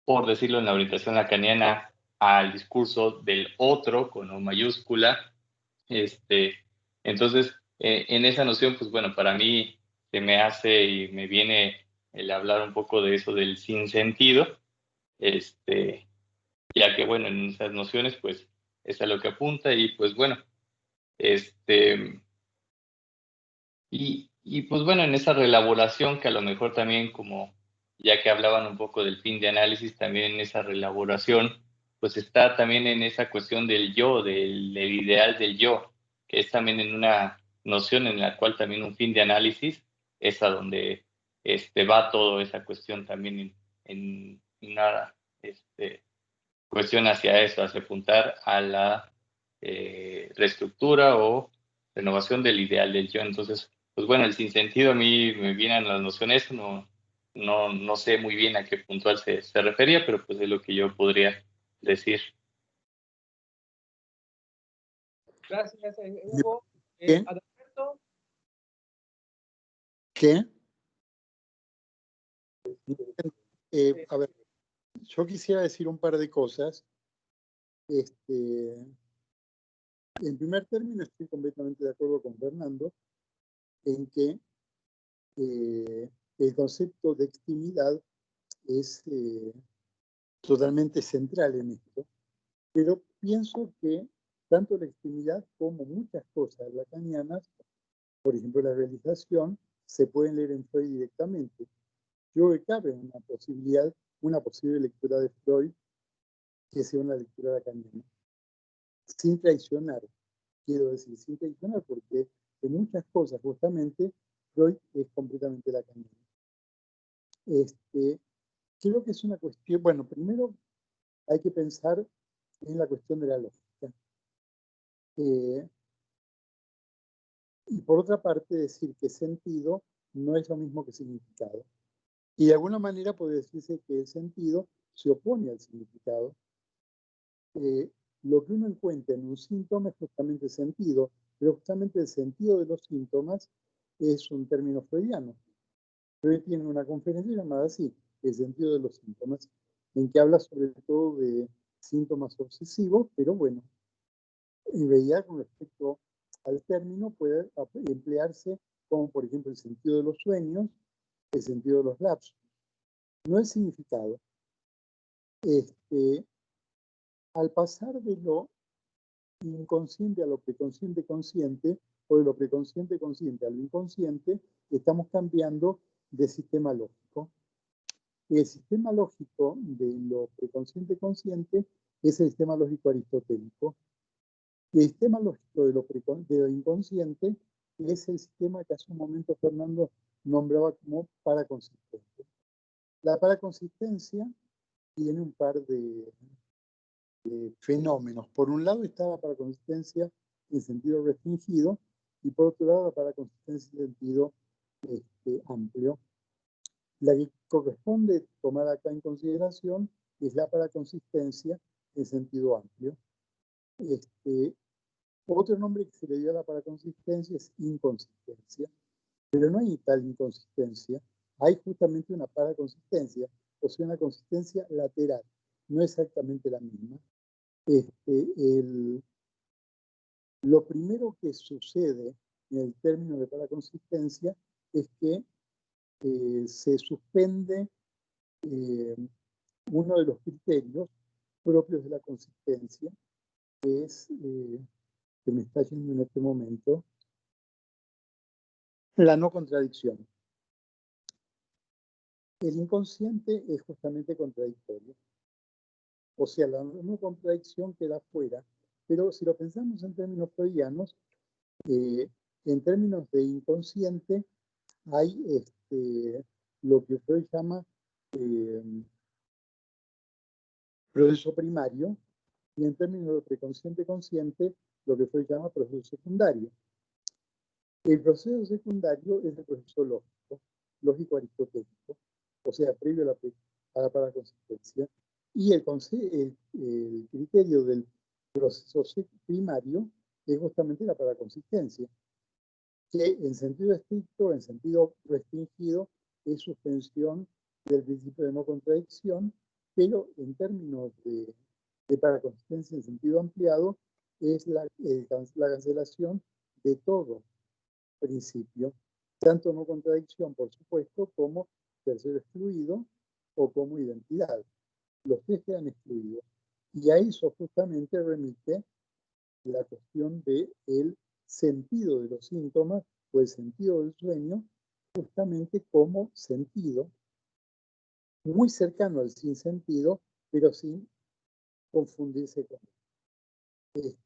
Speaker 1: por decirlo en la orientación lacaniana, al discurso del otro con O mayúscula. Entonces, en esa noción, pues bueno, para mí se me hace y me viene el hablar un poco de eso del sinsentido, ya que bueno, en esas nociones, pues es a lo que apunta y pues bueno, y pues bueno, en esa reelaboración que a lo mejor también como, ya que hablaban un poco del fin de análisis, también en esa reelaboración, pues está también en esa cuestión del yo, del ideal del yo, que es también en una noción en la cual también un fin de análisis es a donde va toda esa cuestión también en una cuestión hacia eso, hacia apuntar a la reestructura o renovación del ideal del yo. Entonces, pues bueno, el sinsentido a mí me vienen las nociones, no sé muy bien a qué puntual se refería, pero pues es lo que yo podría decir.
Speaker 4: Gracias, Hugo. Adalberto.
Speaker 5: ¿Qué? A ver, yo quisiera decir un par de cosas. En primer término, estoy completamente de acuerdo con Fernando en que el concepto de extimidad es totalmente central en esto, pero pienso que tanto la extimidad como muchas cosas lacanianas, por ejemplo la realización, se pueden leer en Freud directamente. Yo creo que cabe una posible lectura de Freud que sea una lectura lacaniana, sin traicionar, quiero decir, sin traicionar, porque en muchas cosas justamente Freud es completamente lacaniano. Creo que es una cuestión, bueno, primero hay que pensar en la cuestión de la lógica. Y por otra parte, decir que sentido no es lo mismo que significado. Y de alguna manera puede decirse que el sentido se opone al significado. Lo que uno encuentra en un síntoma es justamente sentido, pero justamente el sentido de los síntomas es un término freudiano. Freud tiene una conferencia llamada así, el sentido de los síntomas, en que habla sobre todo de síntomas obsesivos, pero bueno, en realidad con respecto al término puede emplearse como por ejemplo el sentido de los sueños, el sentido de los lapsos, no el significado. Al pasar de lo inconsciente a lo preconsciente consciente, o de lo preconsciente consciente a lo inconsciente, estamos cambiando de sistema lógico. El sistema lógico de lo preconsciente consciente es el sistema lógico aristotélico. El sistema lógico de lo inconsciente es el sistema que hace un momento Fernando nombraba como paraconsistente. La paraconsistencia tiene un par de fenómenos. Por un lado está la paraconsistencia en sentido restringido y por otro lado la paraconsistencia en sentido amplio. La que corresponde tomar acá en consideración es la paraconsistencia en sentido amplio. Otro nombre que se le dio a la paraconsistencia es inconsistencia, pero no hay tal inconsistencia, hay justamente una paraconsistencia, o sea, una consistencia lateral, no exactamente la misma. Lo primero que sucede en el término de paraconsistencia es que se suspende uno de los criterios propios de la consistencia, que es, que me está yendo en este momento, la no contradicción. El inconsciente es justamente contradictorio. O sea, la no contradicción queda fuera. Pero si lo pensamos en términos freudianos, en términos de inconsciente, hay lo que Freud llama proceso primario, y en términos de preconsciente-consciente, lo que Freud llama proceso secundario. El proceso secundario es el proceso lógico aristotélico, o sea, previo a la paraconsistencia, y el criterio del proceso primario es justamente la paraconsistencia, que en sentido estricto, en sentido restringido, es suspensión del principio de no contradicción, pero en términos de paraconsistencia en sentido ampliado, es la cancelación de todo principio, tanto no contradicción, por supuesto, como tercero excluido o como identidad. Los tres quedan excluidos. Y a eso justamente remite la cuestión del sentido de los síntomas o el sentido del sueño, justamente como sentido, muy cercano al sinsentido, pero sin confundirse con él.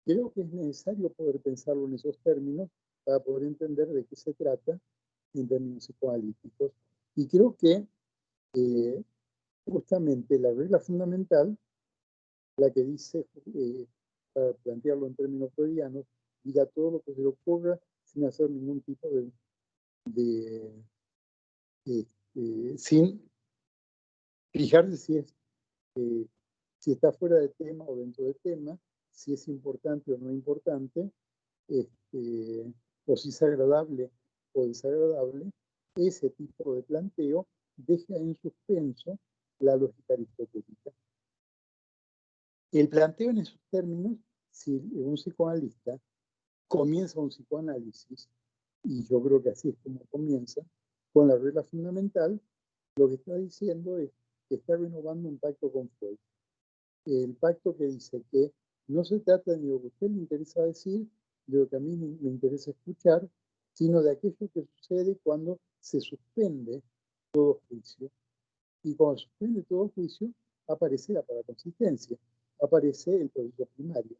Speaker 5: Creo que es necesario poder pensarlo en esos términos para poder entender de qué se trata en términos psicoanalíticos. Y creo que justamente la regla fundamental, la que dice, para plantearlo en términos freudianos, diga todo lo que se le ocurra sin hacer ningún tipo sin fijarse si está fuera de tema o dentro de tema, si es importante o no importante, o si es agradable o desagradable. Ese tipo de planteo deja en suspenso la lógica aristotélica. El planteo en esos términos, si un psicoanalista comienza un psicoanálisis, y yo creo que así es como comienza, con la regla fundamental, lo que está diciendo es que está renovando un pacto con Freud. El pacto que dice que no se trata de lo que a usted le interesa decir, de lo que a mí me interesa escuchar, sino de aquello que sucede cuando se suspende todo juicio. Y cuando se suspende todo juicio, aparece la paraconsistencia, aparece el proceso primario.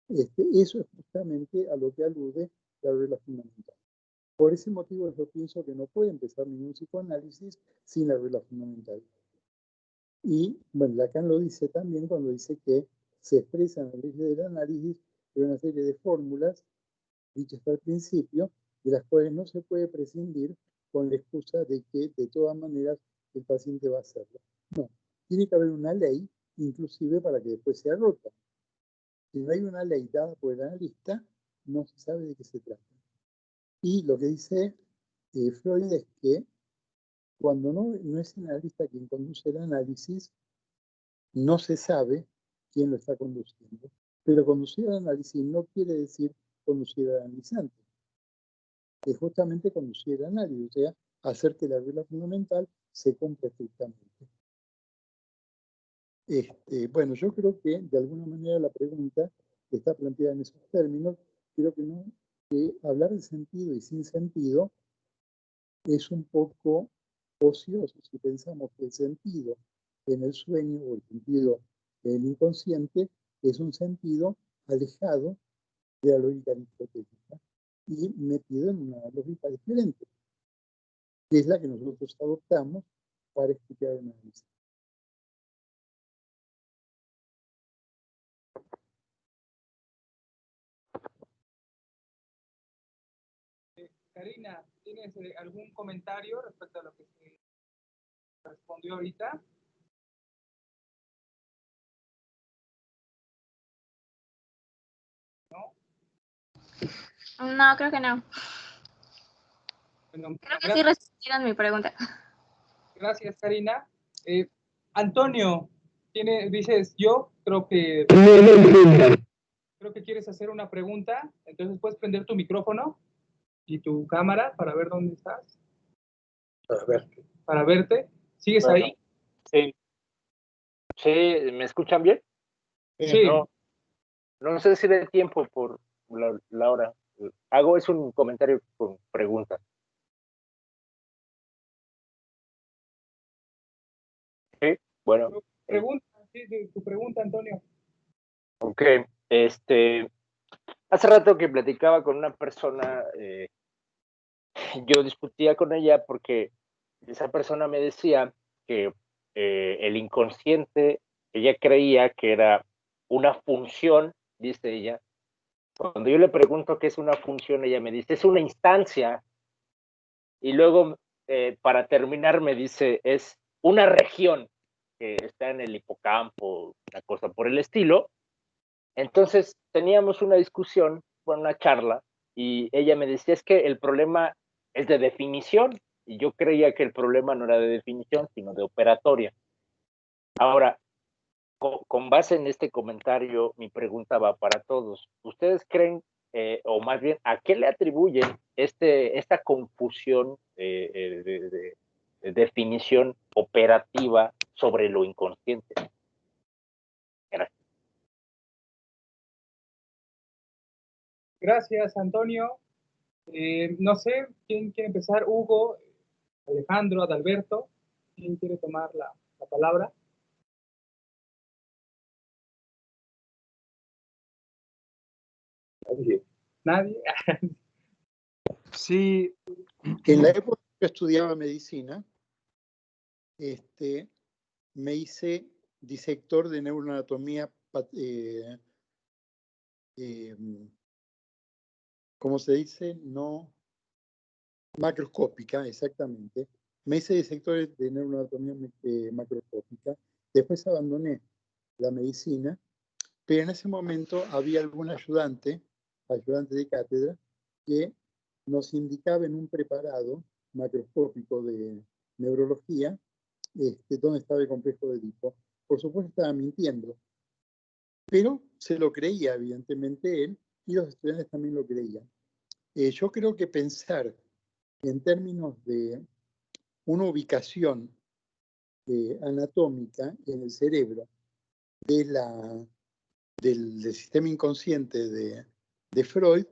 Speaker 5: Eso es justamente a lo que alude la regla fundamental. Por ese motivo yo pienso que no puede empezar ningún psicoanálisis sin la regla fundamental. Y bueno, Lacan lo dice también cuando dice que se expresan en la ley del análisis de una serie de fórmulas, dichas al principio, de las cuales no se puede prescindir con la excusa de que de todas maneras el paciente va a hacerlo. No, tiene que haber una ley, inclusive para que después sea rota. Si no hay una ley dada por el analista, no se sabe de qué se trata. Y lo que dice Freud es que cuando no es el analista quien conduce el análisis, no se sabe quién lo está conduciendo. Pero conducir al análisis no quiere decir conducir al analizante. Es justamente conducir el análisis, o sea, hacer que la regla fundamental se cumpla estrictamente. Bueno, yo creo que de alguna manera la pregunta está planteada en esos términos. Creo que hablar de sentido y sin sentido es un poco ocioso si pensamos que el sentido en el sueño o el sentido en el inconsciente es un sentido alejado de la lógica aristotélica y metido en una lógica diferente, que es la que nosotros adoptamos para explicar el análisis.
Speaker 4: Karina, ¿tienes algún comentario respecto a lo que se respondió ahorita? ¿No?
Speaker 6: No, creo que no.
Speaker 4: Bueno,
Speaker 6: creo que sí respondieron mi pregunta.
Speaker 4: Gracias, Karina. Antonio, dices, yo creo que quieres hacer una pregunta, entonces puedes prender tu micrófono y tu cámara para ver dónde estás. Para verte. ¿Sigues ahí?
Speaker 7: Sí. Sí, ¿me escuchan bien?
Speaker 4: Sí.
Speaker 7: No sé si de tiempo por la hora. Es un comentario con pregunta. Sí, bueno.
Speaker 4: Tu pregunta, Antonio.
Speaker 7: Ok, hace rato que platicaba con una persona, yo discutía con ella porque esa persona me decía que el inconsciente ella creía que era una función, dice ella. Cuando yo le pregunto qué es una función, ella me dice, es una instancia. Y luego, para terminar, me dice, es una región que está en el hipocampo, una cosa por el estilo. Entonces, teníamos una discusión, bueno, una charla, y ella me decía, es que el problema es de definición, y yo creía que el problema no era de definición, sino de operatoria. Ahora, con base en este comentario, mi pregunta va para todos. ¿Ustedes creen, o más bien, a qué le atribuyen esta confusión de definición operativa sobre lo inconsciente? Gracias.
Speaker 4: Gracias, Antonio. No sé, ¿quién quiere empezar? Hugo, Alejandro, Adalberto. ¿Quién quiere tomar la palabra? ¿Nadie?
Speaker 3: Sí.
Speaker 5: En la época que yo estudiaba medicina, me hice disector de neuroanatomía, ¿cómo se dice? No macroscópica, exactamente. Me hice disector de neuroanatomía macroscópica. Después abandoné la medicina, pero en ese momento había algún ayudante de cátedra, que nos indicaba en un preparado macroscópico de neurología dónde estaba el complejo de Edipo. Por supuesto estaba mintiendo, pero se lo creía evidentemente él, y los estudiantes también lo creían. Yo creo que pensar en términos de una ubicación anatómica en el cerebro del sistema inconsciente de Freud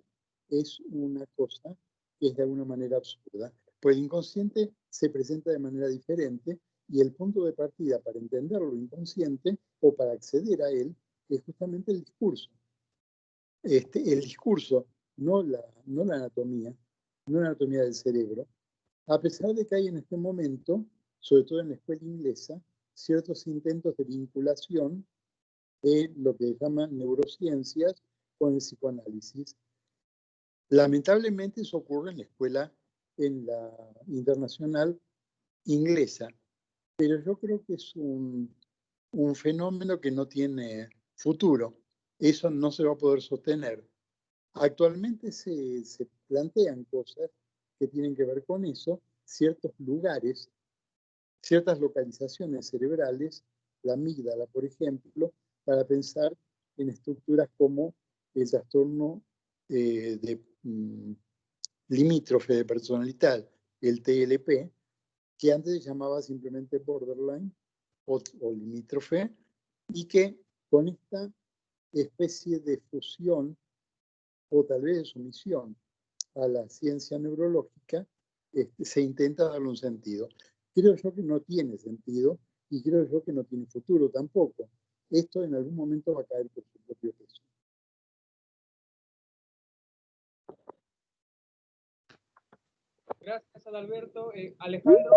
Speaker 5: es una cosa que es de alguna manera absurda. Pues el inconsciente se presenta de manera diferente, y el punto de partida para entender lo inconsciente o para acceder a él es justamente el discurso. El discurso, no la anatomía, no la anatomía del cerebro, a pesar de que hay en este momento, sobre todo en la escuela inglesa, ciertos intentos de vinculación de lo que se llama neurociencias con el psicoanálisis. Lamentablemente eso ocurre en la internacional inglesa, pero yo creo que es un fenómeno que no tiene futuro. Eso no se va a poder sostener. Actualmente se plantean cosas que tienen que ver con eso, ciertos lugares, ciertas localizaciones cerebrales, la amígdala, por ejemplo, para pensar en estructuras como el trastorno limítrofe de personalidad, el TLP, que antes se llamaba simplemente borderline o limítrofe, y que con esta especie de fusión o tal vez de sumisión a la ciencia neurológica, se intenta darle un sentido. Creo yo que no tiene sentido, y creo yo que no tiene futuro tampoco. Esto en algún momento va a caer por su propio peso.
Speaker 4: Gracias, Adalberto. Alejandro.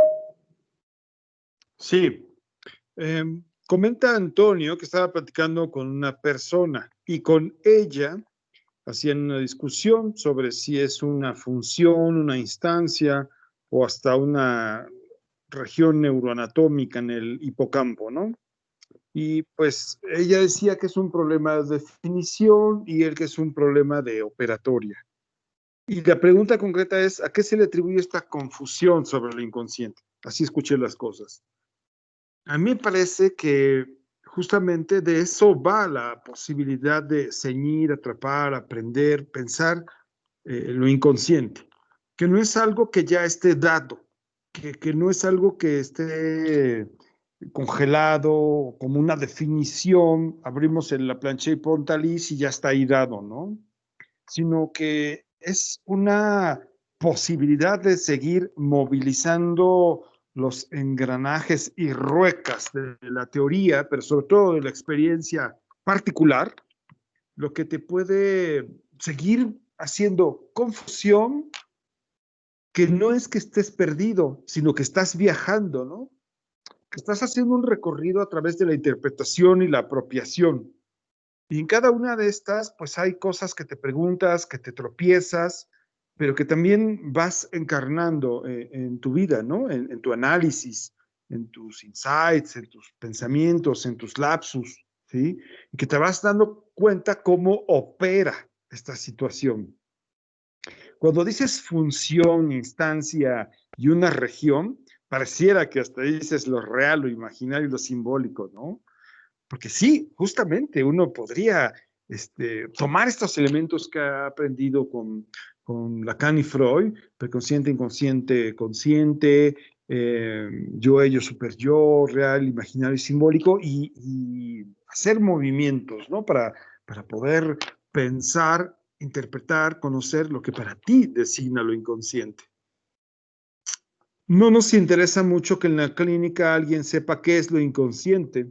Speaker 3: Sí. Comenta Antonio que estaba platicando con una persona y con ella hacían una discusión sobre si es una función, una instancia o hasta una región neuroanatómica en el hipocampo, ¿no? Y pues ella decía que es un problema de definición y él que es un problema de operatoria. Y la pregunta concreta es, ¿a qué se le atribuye esta confusión sobre lo inconsciente? Así escuché las cosas. A mí me parece que justamente de eso va la posibilidad de ceñir, atrapar, aprender, pensar lo inconsciente, que no es algo que ya esté dado, que no es algo que esté congelado, como una definición, abrimos en la plancha y Pontalis y ya está ahí dado, ¿no? Sino que es una posibilidad de seguir movilizando los engranajes y ruecas de la teoría, pero sobre todo de la experiencia particular, lo que te puede seguir haciendo confusión, que no es que estés perdido, sino que estás viajando, ¿no? estás haciendo un recorrido a través de la interpretación y la apropiación. Y en cada una de estas, pues hay cosas que te preguntas, que te tropiezas, pero que también vas encarnando en tu vida, ¿no? En tu análisis, en tus insights, en tus pensamientos, en tus lapsus, ¿sí? Y que te vas dando cuenta cómo opera esta situación. Cuando dices función, instancia y una región, pareciera que hasta dices lo real, lo imaginario y lo simbólico, ¿no? Porque sí, justamente uno podría tomar estos elementos que ha aprendido con Lacan y Freud, preconsciente, inconsciente, consciente, yo, ello, super yo, real, imaginario y simbólico, y hacer movimientos, ¿no? Para poder pensar, interpretar, conocer lo que para ti designa lo inconsciente. No nos interesa mucho que en la clínica alguien sepa qué es lo inconsciente,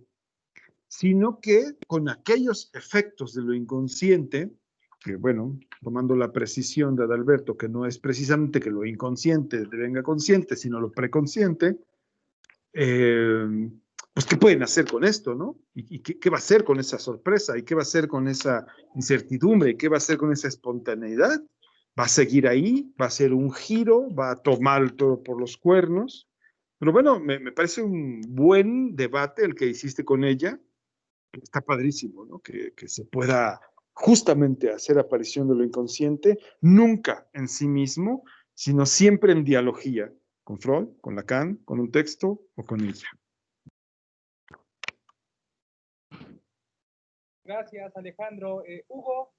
Speaker 3: sino que con aquellos efectos de lo inconsciente, que bueno, tomando la precisión de Adalberto, que no es precisamente que lo inconsciente devenga consciente, sino lo preconsciente, pues ¿qué pueden hacer con esto, no? ¿Y qué va a hacer con esa sorpresa? ¿Y qué va a hacer con esa incertidumbre? ¿Y qué va a hacer con esa espontaneidad? ¿Va a seguir ahí? ¿Va a hacer un giro? ¿Va a tomar todo por los cuernos? Pero bueno, me parece un buen debate el que hiciste con ella. Está padrísimo, ¿no? Que se pueda justamente hacer aparición de lo inconsciente, nunca en sí mismo, sino siempre en dialogía con Freud, con Lacan, con un texto o con ella.
Speaker 4: Gracias, Alejandro. Hugo.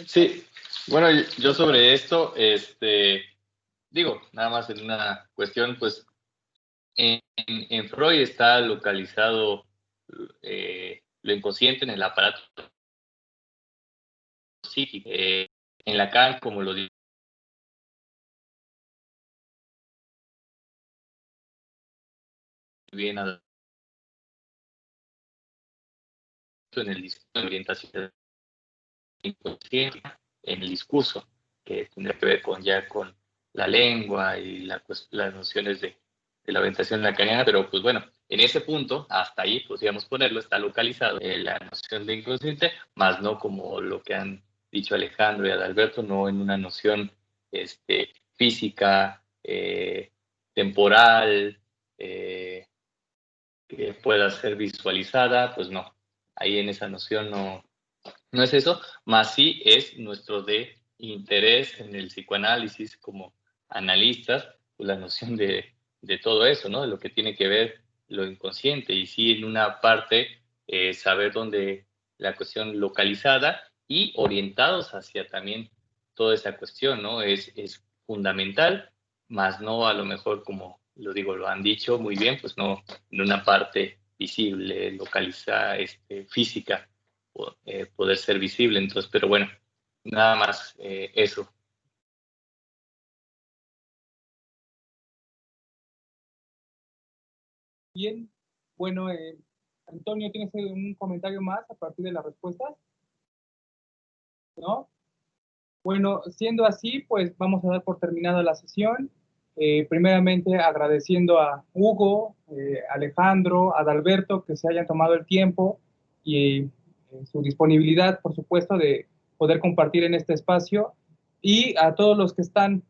Speaker 1: Sí, bueno, yo sobre esto, digo, nada más en una cuestión, pues en Freud está localizado lo inconsciente en el aparato psíquico. En Lacan, como lo digo, bien en el discurso de orientación inconsciente, en el discurso, que tendría que ver con la lengua y las nociones de la orientación lacaniana, pero pues bueno, en ese punto, hasta ahí podríamos ponerlo, está localizado la noción de inconsciente, más no como lo que han dicho Alejandro y Adalberto, no en una noción física, temporal, que pueda ser visualizada, pues no, ahí en esa noción no es eso, más sí es nuestro de interés en el psicoanálisis como analistas, pues la noción de todo eso, ¿no? De lo que tiene que ver lo inconsciente y sí en una parte saber dónde la cuestión localizada y orientados hacia también toda esa cuestión, ¿no? Es fundamental, más no a lo mejor como lo digo, lo han dicho muy bien, pues no en una parte visible, localizada, física, poder ser visible. Entonces, pero bueno, nada más eso.
Speaker 4: Bien, bueno, Antonio, ¿tienes un comentario más a partir de la respuesta? ¿No? Bueno, siendo así, pues vamos a dar por terminada la sesión. Primeramente agradeciendo a Hugo, Alejandro, Adalberto, que se hayan tomado el tiempo y su disponibilidad, por supuesto, de poder compartir en este espacio. Y a todos los que están,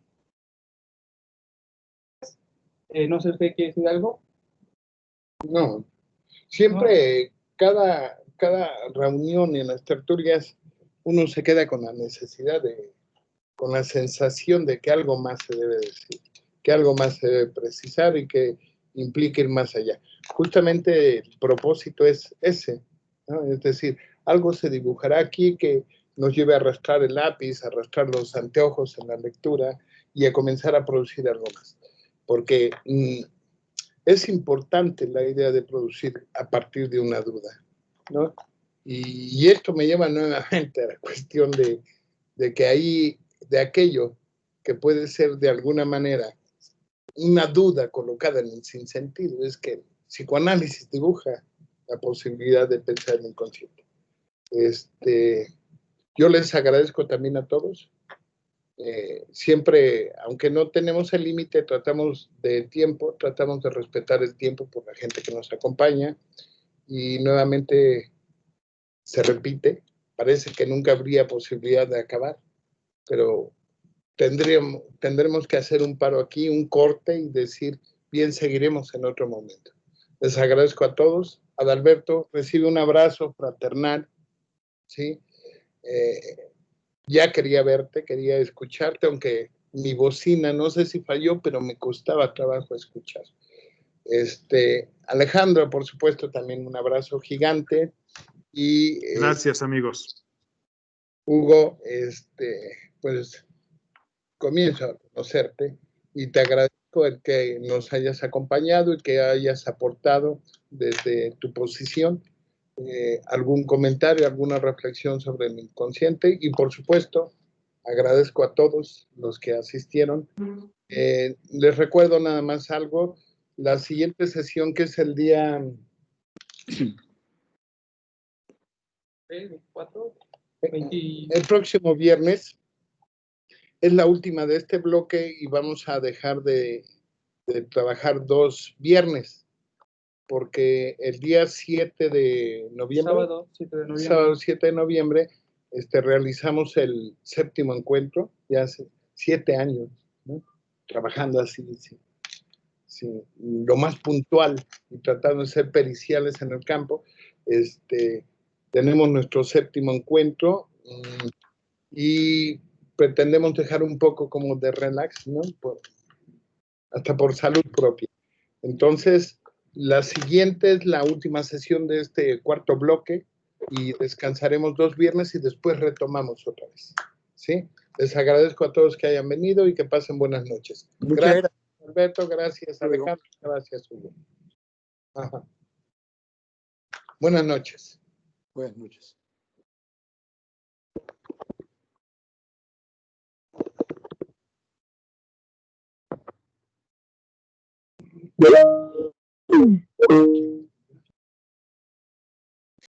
Speaker 4: no sé, ¿usted quiere decir algo?
Speaker 2: No, siempre, cada reunión en las tertulias, uno se queda con la necesidad con la sensación de que algo más se debe decir, que algo más se debe precisar y que implique ir más allá. Justamente el propósito es ese, ¿no? Es decir, algo se dibujará aquí que nos lleve a arrastrar el lápiz, a arrastrar los anteojos en la lectura y a comenzar a producir algo más. Porque es importante la idea de producir a partir de una duda, ¿no? Y esto me lleva nuevamente a la cuestión de que ahí, de aquello que puede ser de alguna manera una duda colocada en el sinsentido, es que el psicoanálisis dibuja la posibilidad de pensar en el inconsciente. Yo les agradezco también a todos siempre, aunque no tenemos el límite, tratamos de respetar el tiempo por la gente que nos acompaña, y nuevamente se repite, parece que nunca habría posibilidad de acabar, pero tendremos que hacer un paro aquí, un corte y decir, bien, seguiremos en otro momento. Les agradezco a todos. Adalberto, recibe un abrazo fraternal, ¿sí? Ya quería verte, quería escucharte, aunque mi bocina, no sé si falló, pero me costaba trabajo escuchar. Alejandro, por supuesto, también un abrazo gigante. Y
Speaker 3: gracias, amigos.
Speaker 2: Hugo, pues comienzo a conocerte y te agradezco el que nos hayas acompañado y que hayas aportado desde tu posición algún comentario, alguna reflexión sobre el inconsciente, y por supuesto agradezco a todos los que asistieron. Les recuerdo nada más algo, la siguiente sesión, que es el día
Speaker 4: 24,
Speaker 2: el próximo viernes, es la última de este bloque y vamos a dejar de trabajar 2 viernes, porque el día 7 de noviembre, sábado 7 de noviembre, realizamos el 7º encuentro, ya hace 7 años, ¿no? Trabajando así, lo más puntual y tratando de ser periciales en el campo. Tenemos nuestro 7º encuentro y pretendemos dejar un poco como de relax, ¿no? Hasta por salud propia. Entonces, la siguiente es la última sesión de este 4º bloque y descansaremos 2 viernes y después retomamos otra vez, ¿sí? Les agradezco a todos que hayan venido y que pasen buenas noches.
Speaker 5: Muchas gracias.
Speaker 2: Alberto, gracias Alejandro, gracias Hugo. Ajá. Buenas noches.
Speaker 5: Buenas noches.